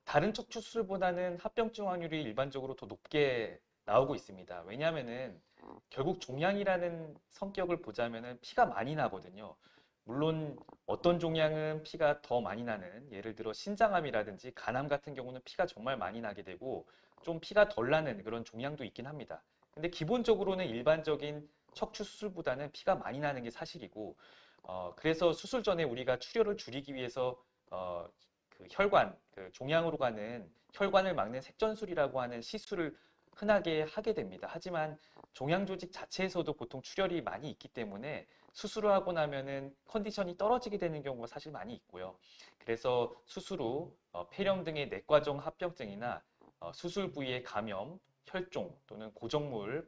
[SPEAKER 2] 다른 척추 수술보다는 합병증 확률이 일반적으로 더 높게 나오고 있습니다. 왜냐하면은 결국 종양이라는 성격을 보자면은 피가 많이 나거든요. 물론 어떤 종양은 피가 더 많이 나는 예를 들어 신장암이라든지 간암 같은 경우는 피가 정말 많이 나게 되고 좀 피가 덜 나는 그런 종양도 있긴 합니다. 근데 기본적으로는 일반적인 척추 수술보다는 피가 많이 나는 게 사실이고 그래서 수술 전에 우리가 출혈을 줄이기 위해서 그 혈관, 그 종양으로 가는 혈관을 막는 색전술이라고 하는 시술을 흔하게 하게 됩니다. 하지만 종양 조직 자체에서도 보통 출혈이 많이 있기 때문에 수술을 하고 나면은 컨디션이 떨어지게 되는 경우가 사실 많이 있고요. 그래서 수술 후 폐렴 등의 내과적 합병증이나 수술 부위의 감염, 혈종 또는 고정물이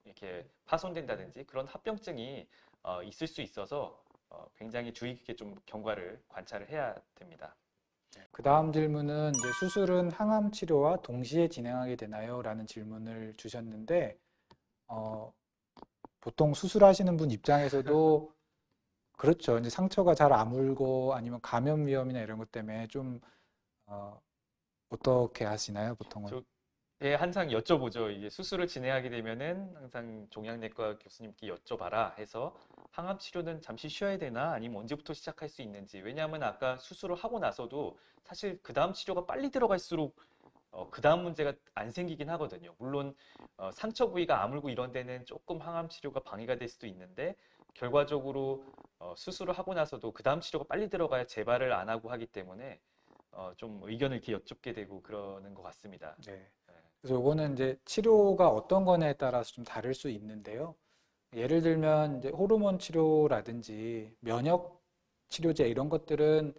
[SPEAKER 2] 이렇게 파손된다든지 그런 합병증이 있을 수 있어서 굉장히 주의 깊게 좀 경과를 관찰을 해야 됩니다.
[SPEAKER 1] 그 다음 질문은 이제 수술은 항암 치료와 동시에 진행하게 되나요? 라는 질문을 주셨는데 어, 보통 수술하시는 분 입장에서도 그렇죠. 이제 상처가 잘 아물고 아니면 감염 위험이나 이런 것 때문에 좀 어, 어떻게 하시나요, 보통은?
[SPEAKER 2] 예, 항상 여쭤보죠. 이게 수술을 진행하게 되면은 항상 종양내과 교수님께 여쭤봐라 해서 항암 치료는 잠시 쉬어야 되나 아니면 언제부터 시작할 수 있는지. 왜냐하면 아까 수술을 하고 나서도 사실 그 다음 치료가 빨리 들어갈수록 그 다음 문제가 안 생기긴 하거든요. 물론 상처 부위가 아물고 이런 데는 조금 항암 치료가 방해가 될 수도 있는데 결과적으로 수술을 하고 나서도 그 다음 치료가 빨리 들어가야 재발을 안 하고 하기 때문에 좀 의견을 이렇게 여쭙게 되고 그러는 것 같습니다.
[SPEAKER 1] 네.
[SPEAKER 2] 네.
[SPEAKER 1] 그래서 요거는 이제 치료가 어떤 거냐에 따라서 좀 다를 수 있는데요. 예를 들면 이제 호르몬 치료라든지 면역 치료제 이런 것들은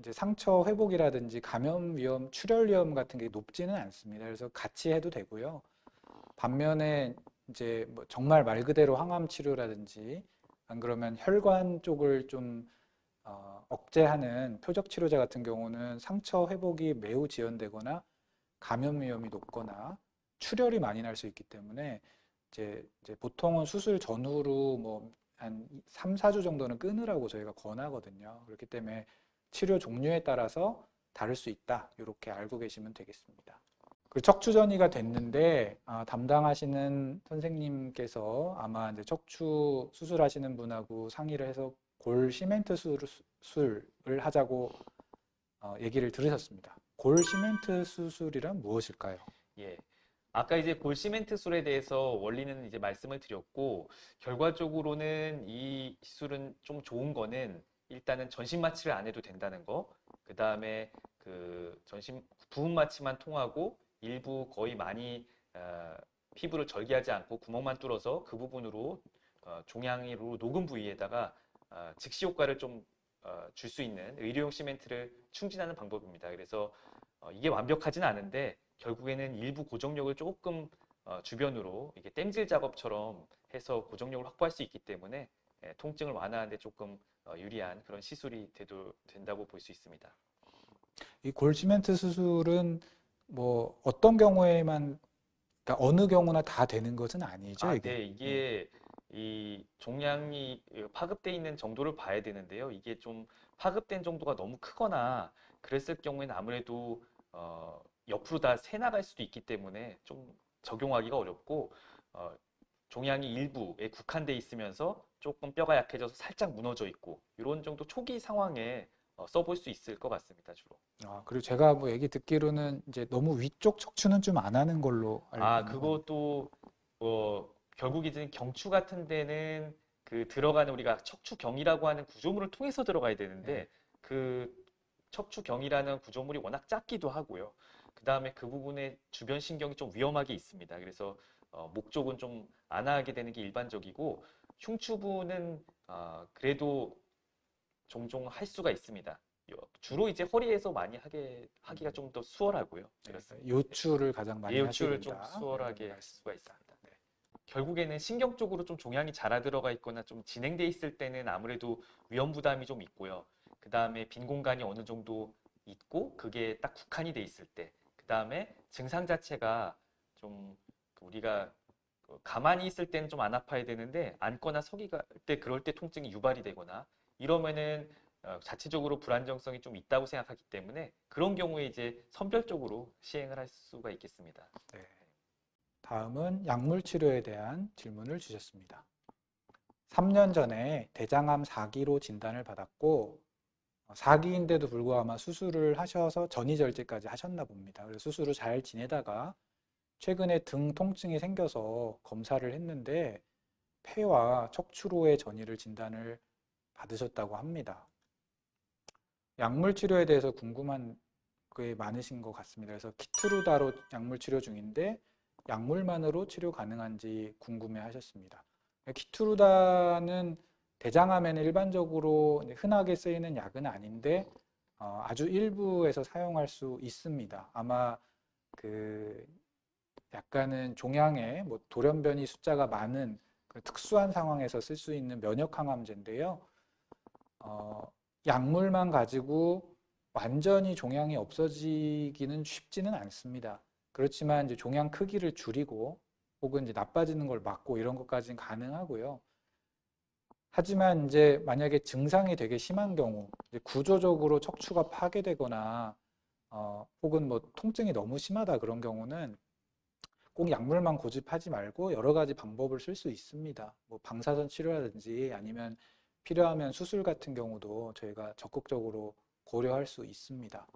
[SPEAKER 1] 이제 상처 회복이라든지 감염 위험, 출혈 위험 같은 게 높지는 않습니다. 그래서 같이 해도 되고요. 반면에 이제 뭐 정말 말 그대로 항암 치료라든지 안 그러면 혈관 쪽을 좀 억제하는 표적 치료제 같은 경우는 상처 회복이 매우 지연되거나 감염 위험이 높거나 출혈이 많이 날 수 있기 때문에 이제 보통은 수술 전후로 뭐 한 3, 4주 정도는 끊으라고 저희가 권하거든요. 그렇기 때문에 치료 종류에 따라서 다를 수 있다. 이렇게 알고 계시면 되겠습니다. 그 척추전이가 됐는데 담당하시는 선생님께서 아마 이제 척추 수술하시는 분하고 상의를 해서 골 시멘트 수술을 하자고 얘기를 들으셨습니다. 골 시멘트 수술이란 무엇일까요?
[SPEAKER 2] 예. 아까 이제 골시멘트술에 대해서 원리는 이제 말씀을 드렸고, 결과적으로는 이 시술은 좀 좋은 거는 일단은 전신 마취를 안 해도 된다는 거, 그 다음에 그 전신 부분 마취만 통하고 일부 거의 많이 피부를 절개하지 않고 구멍만 뚫어서 그 부분으로 종양으로 녹은 부위에다가 즉시 효과를 좀 줄 수 있는 의료용 시멘트를 충진하는 방법입니다. 그래서 이게 완벽하진 않은데 결국에는 일부 고정력을 조금 주변으로 이게 땜질 작업처럼 해서 고정력을 확보할 수 있기 때문에 통증을 완화하는 데 조금 유리한 그런 시술이 된다고 볼 수 있습니다.
[SPEAKER 1] 이 골 시멘트 수술은 뭐 어떤 경우에만, 그러니까 어느 경우나 다 되는 것은 아니죠, 이게?
[SPEAKER 2] 네,
[SPEAKER 1] 예.
[SPEAKER 2] 이게 이 종양이 파급돼 있는 정도를 봐야 되는데요. 이게 좀 파급된 정도가 너무 크거나 그랬을 경우에는 아무래도 옆으로 다 새나갈 수도 있기 때문에 좀 적용하기가 어렵고 어, 종양이 일부에 국한돼 있으면서 조금 뼈가 약해져서 살짝 무너져 있고 이런 정도 초기 상황에 써볼 수 있을 것 같습니다, 주로.
[SPEAKER 1] 그리고 제가 뭐 얘기 듣기로는 이제 너무 위쪽 척추는 좀 안 하는 걸로 알고 있는.
[SPEAKER 2] 그것도 결국 이제 경추 같은 데는 그 들어가는 우리가 척추경이라고 하는 구조물을 통해서 들어가야 되는데
[SPEAKER 1] 네.
[SPEAKER 2] 그 척추경이라는 구조물이 워낙 작기도 하고요. 그 다음에 그 부분에 주변 신경이 좀 위험하게 있습니다. 그래서 목 쪽은 좀 안 하게 되는 게 일반적이고 흉추부는 그래도 종종 할 수가 있습니다. 주로 이제 허리에서 많이 하기가 좀 더 수월하고요.
[SPEAKER 1] 네,
[SPEAKER 2] 그렇습니다.
[SPEAKER 1] 요추를 가장 많이 하시게
[SPEAKER 2] 예요추를 좀
[SPEAKER 1] 된다.
[SPEAKER 2] 수월하게
[SPEAKER 1] 이런
[SPEAKER 2] 할 수가
[SPEAKER 1] 말씀입니다.
[SPEAKER 2] 있습니다.
[SPEAKER 1] 네.
[SPEAKER 2] 결국에는 신경 쪽으로 좀 종양이 자라 들어가 있거나 좀 진행돼 있을 때는 아무래도 위험 부담이 좀 있고요. 그 다음에 빈 공간이 어느 정도 있고 그게 딱 국한이 돼 있을 때, 그 다음에 증상 자체가 좀 우리가 가만히 있을 때는 좀 안 아파야 되는데 앉거나 서기가 때 그럴 때 통증이 유발이 되거나 이러면은 자체적으로 불안정성이 좀 있다고 생각하기 때문에 그런 경우에 이제 선별적으로 시행을 할 수가 있겠습니다.
[SPEAKER 1] 네. 다음은 약물 치료에 대한 질문을 주셨습니다. 3년 전에 대장암 4기로 진단을 받았고 4기인데도 불구하고 아마 수술을 하셔서 전이절제까지 하셨나 봅니다. 그래서 수술을 잘 지내다가 최근에 등 통증이 생겨서 검사를 했는데 폐와 척추로의 전이를 진단을 받으셨다고 합니다. 약물 치료에 대해서 궁금한 게 많으신 것 같습니다. 그래서 키트루다로 약물 치료 중인데 약물만으로 치료 가능한지 궁금해 하셨습니다. 키트루다는 대장암에는 일반적으로 흔하게 쓰이는 약은 아닌데 아주 일부에서 사용할 수 있습니다. 아마 그 약간은 종양에 뭐 돌연변이 숫자가 많은 그 특수한 상황에서 쓸 수 있는 면역 항암제인데요. 약물만 가지고 완전히 종양이 없어지기는 쉽지는 않습니다. 그렇지만 이제 종양 크기를 줄이고 혹은 이제 나빠지는 걸 막고 이런 것까지는 가능하고요. 하지만 이제 만약에 증상이 되게 심한 경우, 이제 구조적으로 척추가 파괴되거나 혹은 뭐 통증이 너무 심하다 그런 경우는 꼭 약물만 고집하지 말고 여러 가지 방법을 쓸 수 있습니다. 뭐 방사선 치료라든지 아니면 필요하면 수술 같은 경우도 저희가 적극적으로 고려할 수 있습니다.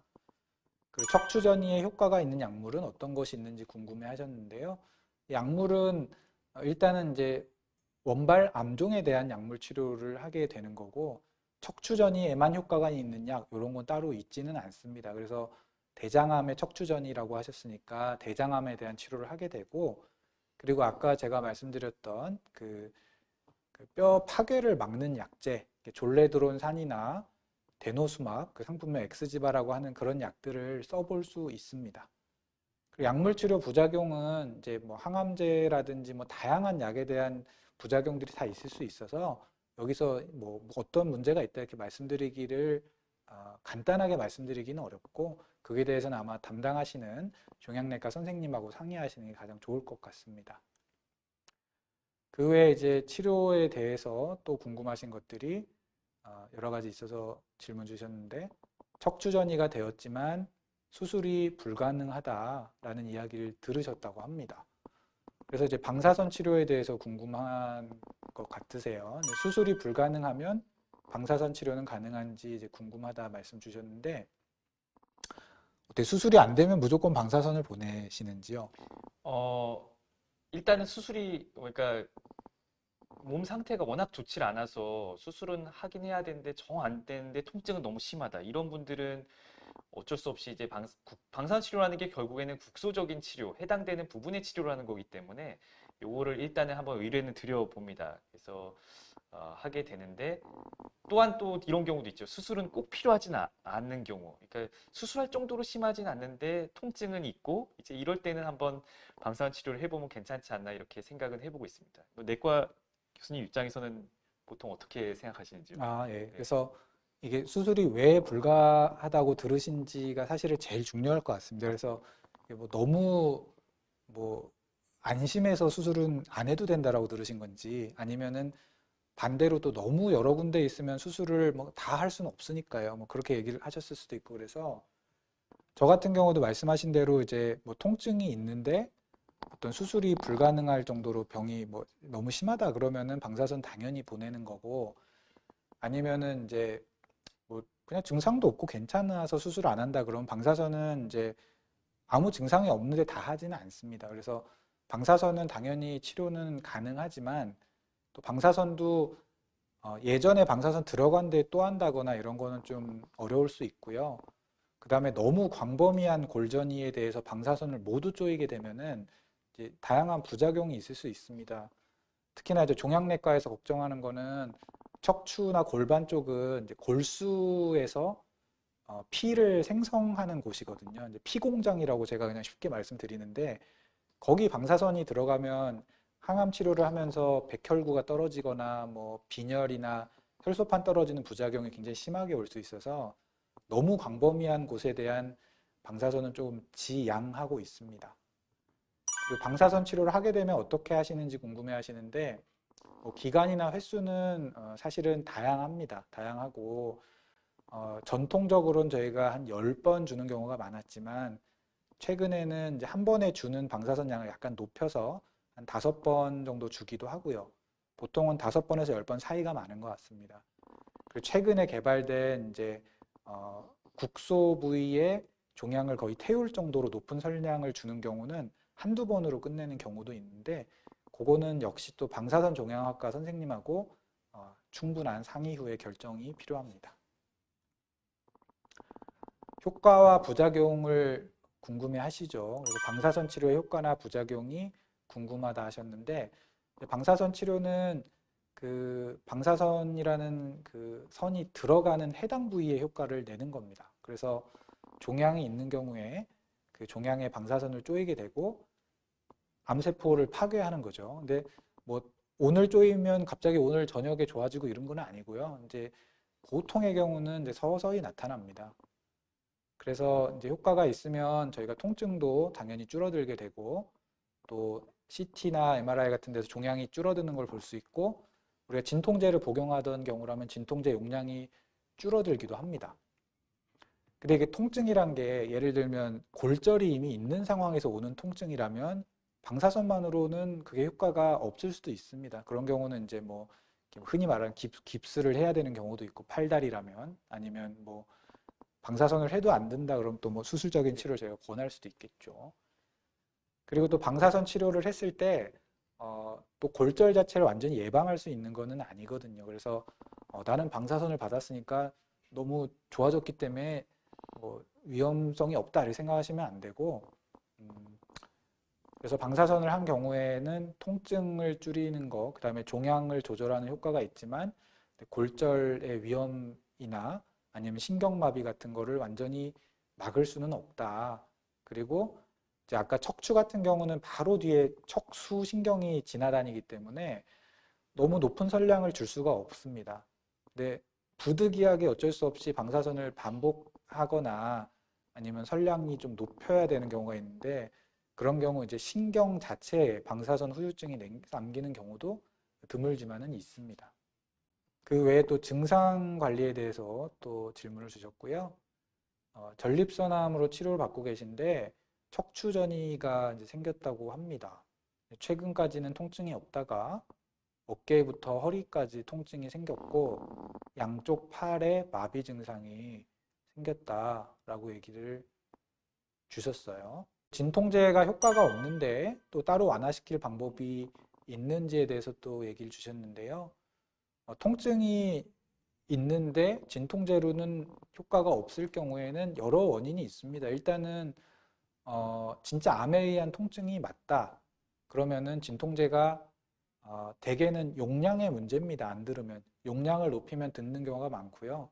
[SPEAKER 1] 그리고 척추 전이에 효과가 있는 약물은 어떤 것이 있는지 궁금해 하셨는데요. 약물은 일단은 이제 원발 암종에 대한 약물 치료를 하게 되는 거고 척추 전이에만 효과가 있는 약 이런 건 따로 있지는 않습니다. 그래서 대장암의 척추 전이라고 하셨으니까 대장암에 대한 치료를 하게 되고 그리고 아까 제가 말씀드렸던 그 뼈 파괴를 막는 약제, 졸레드론산이나 데노수막, 그 상품명 엑스지바라고 하는 그런 약들을 써볼 수 있습니다. 약물 치료 부작용은 이제 뭐 항암제라든지 뭐 다양한 약에 대한 부작용들이 다 있을 수 있어서 여기서 뭐 어떤 문제가 있다 이렇게 말씀드리기를 간단하게 말씀드리기는 어렵고 그에 대해서는 아마 담당하시는 종양내과 선생님하고 상의하시는 게 가장 좋을 것 같습니다. 그 외에 이제 치료에 대해서 또 궁금하신 것들이 여러 가지 있어서 질문 주셨는데 척추 전이가 되었지만 수술이 불가능하다라는 이야기를 들으셨다고 합니다. 그래서 이제 방사선 치료에 대해서 궁금한 것 같으세요. 수술이 불가능하면 방사선 치료는 가능한지 이제 궁금하다 말씀 주셨는데, 어때 수술이 안 되면 무조건 방사선을 보내시는지요?
[SPEAKER 2] 어, 일단은 수술이, 그러니까 몸 상태가 워낙 좋지 않아서 수술은 하긴 해야 되는데 정 안 되는데 통증은 너무 심하다. 이런 분들은 어쩔 수 없이 이제 방사선 치료라는 게 결국에는 국소적인 치료, 해당되는 부분의 치료라는 거기 때문에 요거를 일단은 한번 의뢰는 드려봅니다. 그래서 하게 되는데 또한 또 이런 경우도 있죠. 수술은 꼭 필요하지는 않는 경우. 그러니까 수술할 정도로 심하진 않는데 통증은 있고 이제 이럴 때는 한번 방사선 치료를 해보면 괜찮지 않나 이렇게 생각은 해보고 있습니다. 내과 교수님 입장에서는 보통 어떻게 생각하시는지요?
[SPEAKER 1] 아, 예.
[SPEAKER 2] 네.
[SPEAKER 1] 그래서 이게 수술이 왜 불가하다고 들으신지가 사실은 제일 중요할 것 같습니다. 그래서 이게 뭐 너무 뭐 안심해서 수술은 안 해도 된다라고 들으신 건지, 아니면은 반대로 또 너무 여러 군데 있으면 수술을 뭐 다 할 수는 없으니까요. 뭐 그렇게 얘기를 하셨을 수도 있고. 그래서 저 같은 경우도 말씀하신 대로 이제 뭐 통증이 있는데 어떤 수술이 불가능할 정도로 병이 뭐 너무 심하다 그러면은 방사선 당연히 보내는 거고, 아니면은 이제 뭐 그냥 증상도 없고 괜찮아서 수술 안 한다 그러면 방사선은 이제 아무 증상이 없는데 다 하지는 않습니다. 그래서 방사선은 당연히 치료는 가능하지만, 또 방사선도 예전에 방사선 들어간 데 또 한다거나 이런 거는 좀 어려울 수 있고요. 그 다음에 너무 광범위한 골전이에 대해서 방사선을 모두 쪼이게 되면은 이제 다양한 부작용이 있을 수 있습니다. 특히나 이제 종양내과에서 걱정하는 거는 척추나 골반 쪽은 이제 골수에서 피를 생성하는 곳이거든요. 이제 피공장이라고 제가 그냥 쉽게 말씀드리는데, 거기 방사선이 들어가면 항암 치료를 하면서 백혈구가 떨어지거나 뭐 빈혈이나 혈소판 떨어지는 부작용이 굉장히 심하게 올 수 있어서 너무 광범위한 곳에 대한 방사선은 조금 지양하고 있습니다. 그리고 방사선 치료를 하게 되면 어떻게 하시는지 궁금해 하시는데, 뭐 기간이나 횟수는 사실은 다양합니다. 다양하고 전통적으로는 저희가 한 10번 주는 경우가 많았지만, 최근에는 이제 한 번에 주는 방사선 양을 약간 높여서 한 5번 정도 주기도 하고요. 보통은 5번에서 10번 사이가 많은 것 같습니다. 그리고 최근에 개발된 이제 국소 부위에 종양을 거의 태울 정도로 높은 설량을 주는 경우는 한두 번으로 끝내는 경우도 있는데, 그거는 역시 또 방사선 종양학과 선생님하고 충분한 상의 후에 결정이 필요합니다. 효과와 부작용을 궁금해 하시죠. 그리고 방사선 치료의 효과나 부작용이 궁금하다 하셨는데, 방사선 치료는 그 방사선이라는 그 선이 들어가는 해당 부위의 효과를 내는 겁니다. 그래서 종양이 있는 경우에 그 종양에 방사선을 쪼이게 되고 암세포를 파괴하는 거죠. 근데 뭐 오늘 쪼이면 갑자기 오늘 저녁에 좋아지고 이런 건 아니고요. 이제 보통의 경우는 이제 서서히 나타납니다. 그래서 이제 효과가 있으면 저희가 통증도 당연히 줄어들게 되고, 또 CT나 MRI 같은 데서 종양이 줄어드는 걸 볼 수 있고, 우리가 진통제를 복용하던 경우라면 진통제 용량이 줄어들기도 합니다. 근데 이게 통증이란 게 예를 들면 골절이 이미 있는 상황에서 오는 통증이라면 방사선만으로는 그게 효과가 없을 수도 있습니다. 그런 경우는 이제 뭐 흔히 말하는 깁스를 해야 되는 경우도 있고, 팔다리라면, 아니면 뭐 방사선을 해도 안 된다 그러면 또 뭐 수술적인 치료를 저희가 권할 수도 있겠죠. 그리고 또 방사선 치료를 했을 때 또 골절 자체를 완전히 예방할 수 있는 거는 아니거든요. 그래서 나는 방사선을 받았으니까 너무 좋아졌기 때문에 뭐 위험성이 없다 이렇게 생각하시면 안 되고, 그래서 방사선을 한 경우에는 통증을 줄이는 거, 그 다음에 종양을 조절하는 효과가 있지만 골절의 위험이나 아니면 신경마비 같은 거를 완전히 막을 수는 없다. 그리고 이제 아까 척추 같은 경우는 바로 뒤에 척수신경이 지나다니기 때문에 너무 높은 선량을 줄 수가 없습니다. 근데 부득이하게 어쩔 수 없이 방사선을 반복하거나 아니면 선량이 좀 높여야 되는 경우가 있는데, 그런 경우 이제 신경 자체에 방사선 후유증이 남기는 경우도 드물지만은 있습니다. 그 외에 또 증상 관리에 대해서 또 질문을 주셨고요. 전립선암으로 치료를 받고 계신데 척추전이가 이제 생겼다고 합니다. 최근까지는 통증이 없다가 어깨부터 허리까지 통증이 생겼고 양쪽 팔에 마비 증상이 생겼다라고 얘기를 주셨어요. 진통제가 효과가 없는데 또 따로 완화시킬 방법이 있는지에 대해서 또 얘기를 주셨는데요. 통증이 있는데 진통제로는 효과가 없을 경우에는 여러 원인이 있습니다. 일단은 진짜 암에 의한 통증이 맞다. 그러면은 진통제가 대개는 용량의 문제입니다. 안 들으면 용량을 높이면 듣는 경우가 많고요.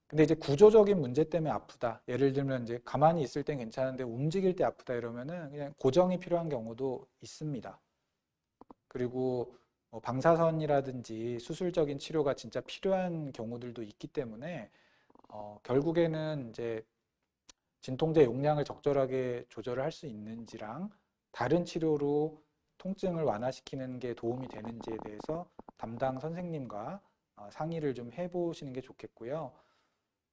[SPEAKER 1] 근데 이제 구조적인 문제 때문에 아프다. 예를 들면 이제 가만히 있을 땐 괜찮은데 움직일 때 아프다 이러면은 그냥 고정이 필요한 경우도 있습니다. 그리고 방사선이라든지 수술적인 치료가 진짜 필요한 경우들도 있기 때문에 결국에는 이제 진통제 용량을 적절하게 조절을 할 수 있는지랑 다른 치료로 통증을 완화시키는 게 도움이 되는지에 대해서 담당 선생님과 상의를 좀 해보시는 게 좋겠고요.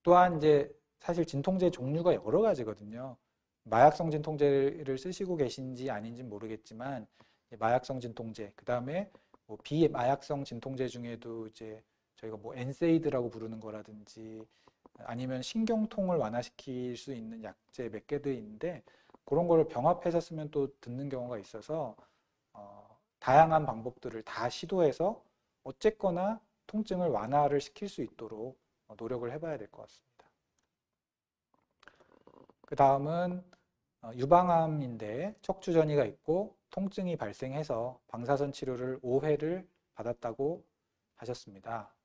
[SPEAKER 1] 또한 이제 사실 진통제 종류가 여러 가지거든요. 마약성 진통제를 쓰시고 계신지 아닌지 모르겠지만 마약성 진통제, 그 다음에 뭐 비마약성 진통제 중에도 이제 저희가 뭐 엔세이드라고 부르는 거라든지 아니면 신경통을 완화시킬 수 있는 약제 몇 개도 있는데 그런 거를 병합해서 쓰면 또 듣는 경우가 있어서 다양한 방법들을 다 시도해서 어쨌거나 통증을 완화를 시킬 수 있도록 노력을 해봐야 될 것 같습니다. 그 다음은 유방암인데 척추전이가 있고 통증이 발생해서 방사선 치료를 5회를 받았다고 하셨습니다.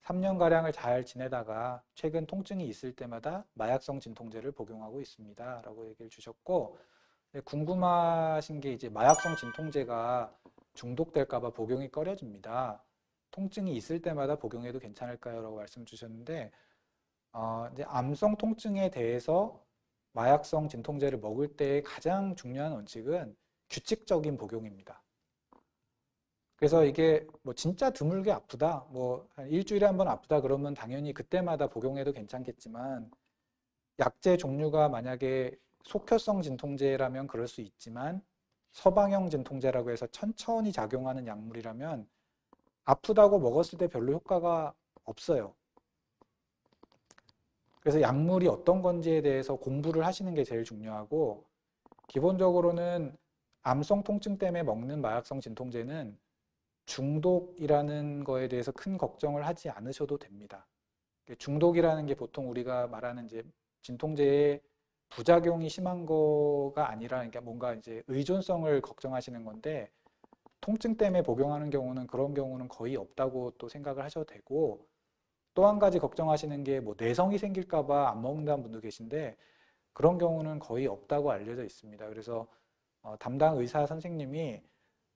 [SPEAKER 1] 3년가량을 잘 지내다가 최근 통증이 있을 때마다 마약성 진통제를 복용하고 있습니다. 라고 얘기를 주셨고, 궁금하신 게 이제 마약성 진통제가 중독될까 봐 복용이 꺼려집니다. 통증이 있을 때마다 복용해도 괜찮을까요? 라고 말씀 주셨는데, 이제 암성 통증에 대해서 마약성 진통제를 먹을 때 가장 중요한 원칙은 규칙적인 복용입니다. 그래서 이게 뭐 진짜 드물게 아프다, 뭐 한 일주일에 한 번 아프다 그러면 당연히 그때마다 복용해도 괜찮겠지만 약제 종류가 만약에 속효성 진통제라면 그럴 수 있지만 서방형 진통제라고 해서 천천히 작용하는 약물이라면 아프다고 먹었을 때 별로 효과가 없어요. 그래서 약물이 어떤 건지에 대해서 공부를 하시는 게 제일 중요하고 기본적으로는 암성 통증 때문에 먹는 마약성 진통제는 중독이라는 거에 대해서 큰 걱정을 하지 않으셔도 됩니다. 중독이라는 게 보통 우리가 말하는 이제 진통제의 부작용이 심한 거가 아니라 그러니까 뭔가 이제 의존성을 걱정하시는 건데 통증 때문에 복용하는 경우는 그런 경우는 거의 없다고 또 생각을 하셔도 되고 또 한 가지 걱정하시는 게 뭐 내성이 생길까 봐 안 먹는다는 분도 계신데 그런 경우는 거의 없다고 알려져 있습니다. 그래서 담당 의사 선생님이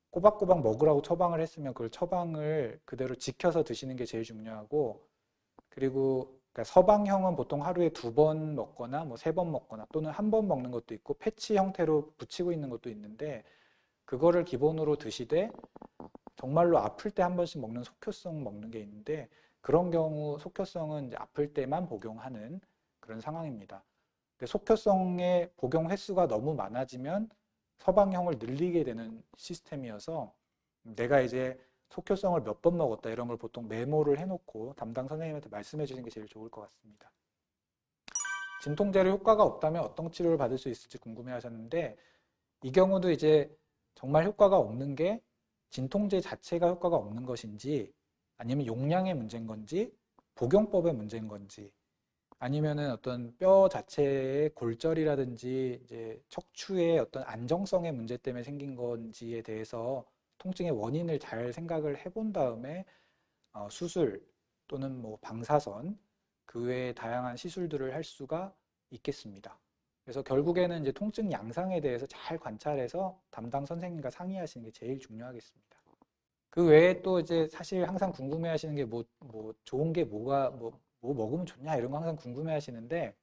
[SPEAKER 1] 꼬박꼬박 먹으라고 처방을 했으면 그걸 처방을 그대로 지켜서 드시는 게 제일 중요하고 그리고 그러니까 서방형은 보통 하루에 2번 먹거나 뭐 3번 먹거나 또는 1번 먹는 것도 있고 패치 형태로 붙이고 있는 것도 있는데 그거를 기본으로 드시되 정말로 아플 때 한 번씩 먹는 속효성 먹는 게 있는데 그런 경우 속효성은 이제 아플 때만 복용하는 그런 상황입니다. 근데 속효성의 복용 횟수가 너무 많아지면 서방형을 늘리게 되는 시스템이어서 내가 이제 속효성을 몇 번 먹었다 이런 걸 보통 메모를 해놓고 담당 선생님한테 말씀해 주시는 게 제일 좋을 것 같습니다. 진통제로 효과가 없다면 어떤 치료를 받을 수 있을지 궁금해 하셨는데 이 경우도 이제 정말 효과가 없는 게 진통제 자체가 효과가 없는 것인지 아니면 용량의 문제인 건지 복용법의 문제인 건지 아니면은 어떤 뼈 자체의 골절이라든지 이제 척추의 어떤 안정성의 문제 때문에 생긴 건지에 대해서 통증의 원인을 잘 생각을 해본 다음에 수술 또는 뭐 방사선 그 외에 다양한 시술들을 할 수가 있겠습니다. 그래서 결국에는 이제 통증 양상에 대해서 잘 관찰해서 담당 선생님과 상의하시는 게 제일 중요하겠습니다. 그 외에 또 이제 사실 항상 궁금해 하시는 게 뭐 좋은 게 뭐 먹으면 좋냐 이런 거 항상 궁금해 하시는데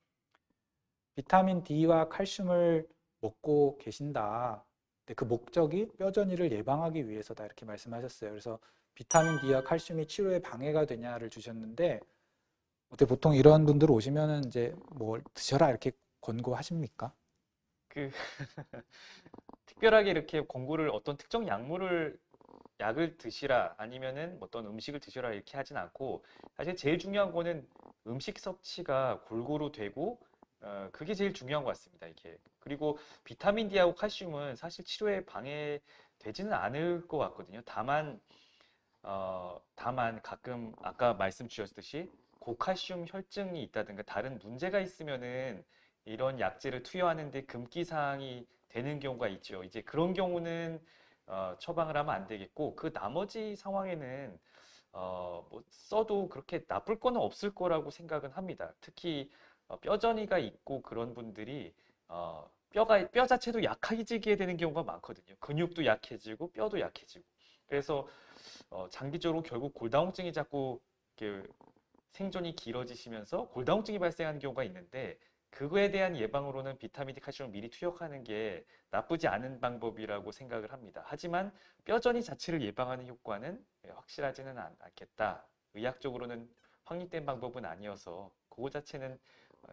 [SPEAKER 1] 비타민 D와 칼슘을 먹고 계신다. 근데 그 목적이 뼈전이를 예방하기 위해서다 이렇게 말씀하셨어요. 그래서 비타민 D와 칼슘이 치료에 방해가 되냐를 주셨는데 어때 보통 이런 분들 오시면은 이제 뭘 드셔라 이렇게 권고하십니까?
[SPEAKER 2] 그 특별하게 이렇게 권고를 어떤 특정 약을 드시라 아니면은 어떤 음식을 드시라 이렇게 하진 않고 사실 제일 중요한 거는 음식 섭취가 골고루 되고 그게 제일 중요한 것 같습니다. 이게 그리고 비타민 D하고 칼슘은 사실 치료에 방해되지는 않을 것 같거든요. 다만 가끔 아까 말씀 주셨듯이 고칼슘 혈증이 있다든가 다른 문제가 있으면은 이런 약제를 투여하는데 금기 사항이 되는 경우가 있죠. 이제 그런 경우는 처방을 하면 안 되겠고 그 나머지 상황에는 뭐 써도 그렇게 나쁠 거는 없을 거라고 생각은 합니다. 특히 뼈저리가 있고 그런 분들이 뼈 자체도 약해지게 되는 경우가 많거든요. 근육도 약해지고 뼈도 약해지고. 그래서 장기적으로 결국 골다공증이 자꾸 이렇게 생존이 길어지시면서 골다공증이 발생하는 경우가 있는데 그거에 대한 예방으로는 비타민 D 칼슘을 미리 투여하는 게 나쁘지 않은 방법이라고 생각을 합니다. 하지만 뼈전이 자체를 예방하는 효과는 확실하지는 않겠다. 의학적으로는 확립된 방법은 아니어서 그거 자체는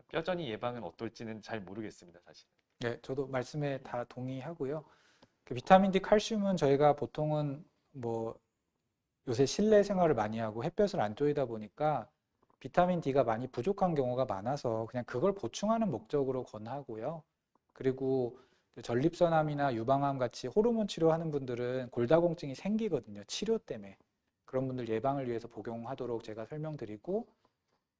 [SPEAKER 2] 뼈전이 예방은 어떨지는 잘 모르겠습니다, 사실.
[SPEAKER 1] 네, 저도 말씀에 다 동의하고요. 그 비타민 D, 칼슘은 저희가 보통은 뭐 요새 실내 생활을 많이 하고 햇볕을 안 쬐다 보니까 비타민 D가 많이 부족한 경우가 많아서 그냥 그걸 보충하는 목적으로 권하고요. 그리고 전립선암이나 유방암 같이 호르몬 치료하는 분들은 골다공증이 생기거든요. 치료 때문에. 그런 분들 예방을 위해서 복용하도록 제가 설명드리고,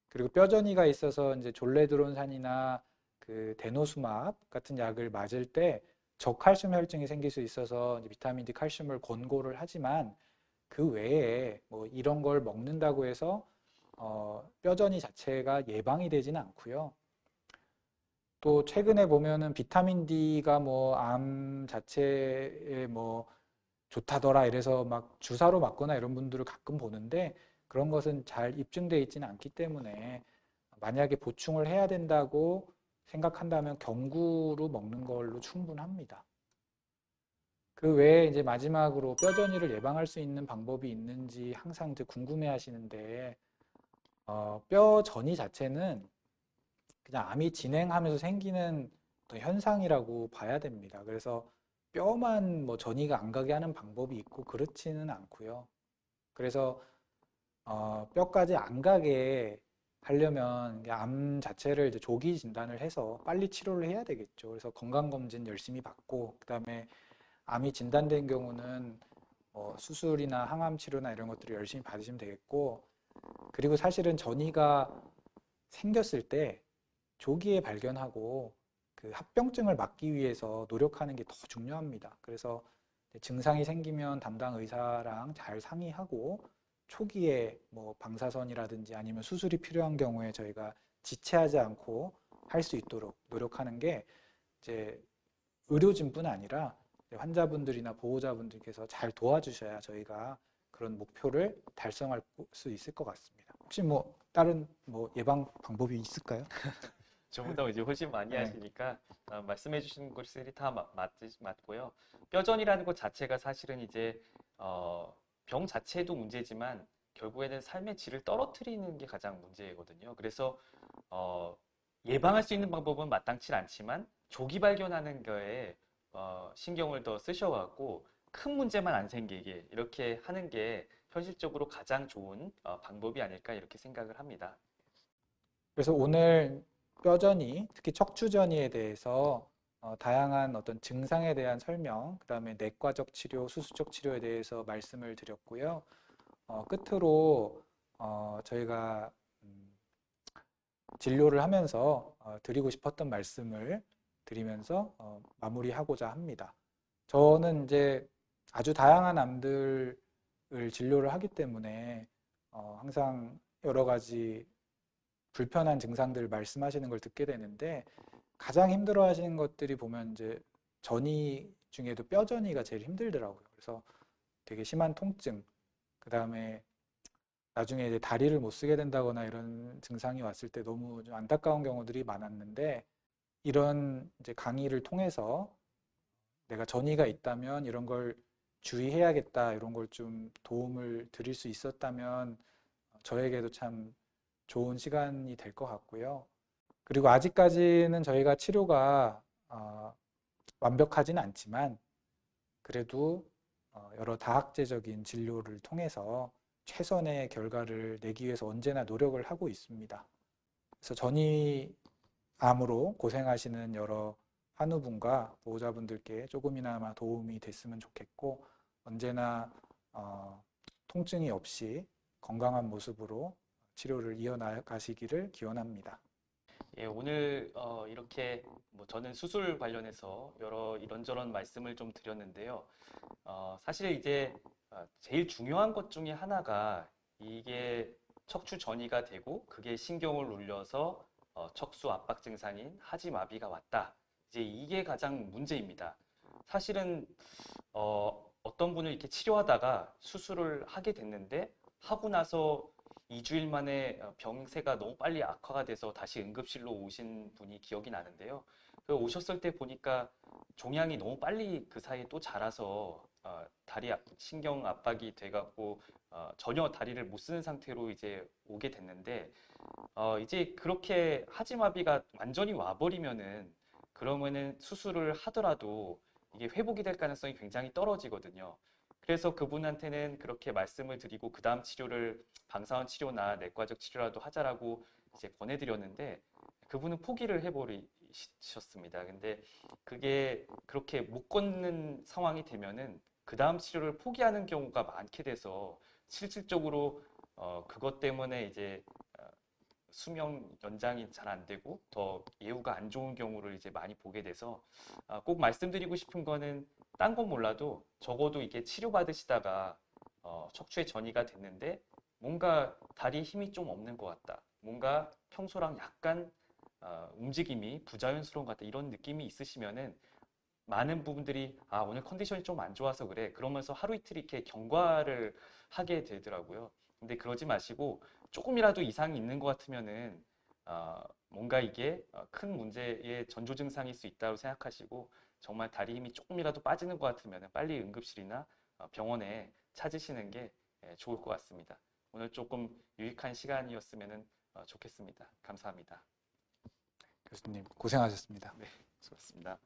[SPEAKER 1] 그리고 뼈전이가 있어서 이제 졸레드론산이나 그 데노수마압 같은 약을 맞을 때 저칼슘 혈증이 생길 수 있어서 이제 비타민 D, 칼슘을 권고를 하지만 그 외에 뭐 이런 걸 먹는다고 해서 뼈전이 자체가 예방이 되지는 않고요. 또 최근에 보면은 비타민 D가 뭐 암 자체에 뭐 좋다더라 이래서 막 주사로 맞거나 이런 분들을 가끔 보는데 그런 것은 잘 입증되어 있지는 않기 때문에 만약에 보충을 해야 된다고 생각한다면 경구로 먹는 걸로 충분합니다. 그 외에 이제 마지막으로 뼈전이를 예방할 수 있는 방법이 있는지 항상 이제 궁금해 하시는데, 뼈전이 자체는 그냥 암이 진행하면서 생기는 어떤 현상이라고 봐야 됩니다. 그래서 뼈만 뭐 전이가 안 가게 하는 방법이 있고 그렇지는 않고요. 그래서 뼈까지 안 가게 하려면 암 자체를 이제 조기 진단을 해서 빨리 치료를 해야 되겠죠. 그래서 건강검진 열심히 받고, 그다음에 암이 진단된 경우는 수술이나 항암 치료나 이런 것들을 열심히 받으시면 되겠고, 그리고 사실은 전이가 생겼을 때 조기에 발견하고 그 합병증을 막기 위해서 노력하는 게 더 중요합니다. 그래서 증상이 생기면 담당 의사랑 잘 상의하고 초기에 뭐 방사선이라든지 아니면 수술이 필요한 경우에 저희가 지체하지 않고 할 수 있도록 노력하는 게 이제 의료진뿐 아니라 환자분들이나 보호자분들께서 잘 도와주셔야 저희가 그런 목표를 달성할 수 있을 것 같습니다. 혹시 뭐 다른 뭐 예방 방법이 있을까요?
[SPEAKER 2] 저보다 이제 훨씬 많이
[SPEAKER 1] 네.
[SPEAKER 2] 하시니까 말씀해 주신 것들이 다 맞고요. 뼈전이라는 것 자체가 사실은 이제 병 자체도 문제지만 결국에는 삶의 질을 떨어뜨리는 게 가장 문제거든요. 그래서 어, 예방할 수 있는 방법은 마땅치 않지만 조기 발견하는 거에 신경을 더 쓰셔갖고 큰 문제만 안 생기게 이렇게 하는 게 현실적으로 가장 좋은 방법이 아닐까 이렇게 생각을 합니다.
[SPEAKER 1] 그래서 오늘 뼈전이, 특히 척추전이에 대해서 다양한 어떤 증상에 대한 설명, 그다음에 내과적 치료, 수술적 치료에 대해서 말씀을 드렸고요. 끝으로 저희가 진료를 하면서 드리고 싶었던 말씀을 드리면서 마무리하고자 합니다. 저는 이제 아주 다양한 암들을 진료를 하기 때문에 항상 여러 가지 불편한 증상들을 말씀하시는 걸 듣게 되는데, 가장 힘들어 하시는 것들이 보면 이제 전이 중에도 뼈전이가 제일 힘들더라고요. 그래서 되게 심한 통증, 그 다음에 나중에 이제 다리를 못 쓰게 된다거나 이런 증상이 왔을 때 너무 좀 안타까운 경우들이 많았는데, 이런 이제 강의를 통해서 내가 전이가 있다면 이런 걸 주의해야겠다, 이런 걸 좀 도움을 드릴 수 있었다면 저에게도 참 좋은 시간이 될 것 같고요. 그리고 아직까지는 저희가 치료가 완벽하진 않지만 그래도 여러 다학제적인 진료를 통해서 최선의 결과를 내기 위해서 언제나 노력을 하고 있습니다. 그래서 전이암으로 고생하시는 여러 환우분과 보호자분들께 조금이나마 도움이 됐으면 좋겠고 언제나 통증이 없이 건강한 모습으로 치료를 이어나가시기를 기원합니다.
[SPEAKER 2] 예, 오늘 이렇게 뭐 저는 수술 관련해서 여러 이런저런 말씀을 좀 드렸는데요. 사실 이제 제일 중요한 것 중에 하나가 이게 척추 전이가 되고 그게 신경을 울려서 척수 압박 증상인 하지마비가 왔다. 이제 이게 가장 문제입니다. 사실은 어떤 분을 이렇게 치료하다가 수술을 하게 됐는데 하고 나서 2주일 만에 병세가 너무 빨리 악화가 돼서 다시 응급실로 오신 분이 기억이 나는데요. 그 오셨을 때 보니까 종양이 너무 빨리 그 사이에 또 자라서 다리 신경 압박이 돼갖고 전혀 다리를 못 쓰는 상태로 이제 오게 됐는데 이제 그렇게 하지마비가 완전히 와버리면은 그러면은 수술을 하더라도 이게 회복이 될 가능성이 굉장히 떨어지거든요. 그래서 그분한테는 그렇게 말씀을 드리고 그 다음 치료를 방사선 치료나 내과적 치료라도 하자라고 이제 권해드렸는데 그분은 포기를 해버리셨습니다. 근데 그게 그렇게 못 걷는 상황이 되면은 그 다음 치료를 포기하는 경우가 많게 돼서 실질적으로 그것 때문에 이제 수명 연장이 잘 안 되고 더 예후가 안 좋은 경우를 이제 많이 보게 돼서 꼭 말씀드리고 싶은 거는 딴 건 몰라도 적어도 이게 치료받으시다가 척추에 전이가 됐는데 뭔가 다리에 힘이 좀 없는 것 같다. 뭔가 평소랑 약간 움직임이 부자연스러운 것 같다. 이런 느낌이 있으시면은 많은 부분들이 오늘 컨디션이 좀 안 좋아서 그래. 그러면서 하루 이틀 이렇게 경과를 하게 되더라고요. 근데 그러지 마시고 조금이라도 이상이 있는 것 같으면은 뭔가 이게 큰 문제의 전조 증상일 수 있다고 생각하시고 정말 다리 힘이 조금이라도 빠지는 것 같으면 빨리 응급실이나 병원에 찾으시는 게 좋을 것 같습니다. 오늘 조금 유익한 시간이었으면 좋겠습니다. 감사합니다.
[SPEAKER 1] 교수님 고생하셨습니다.
[SPEAKER 2] 네, 수고하셨습니다.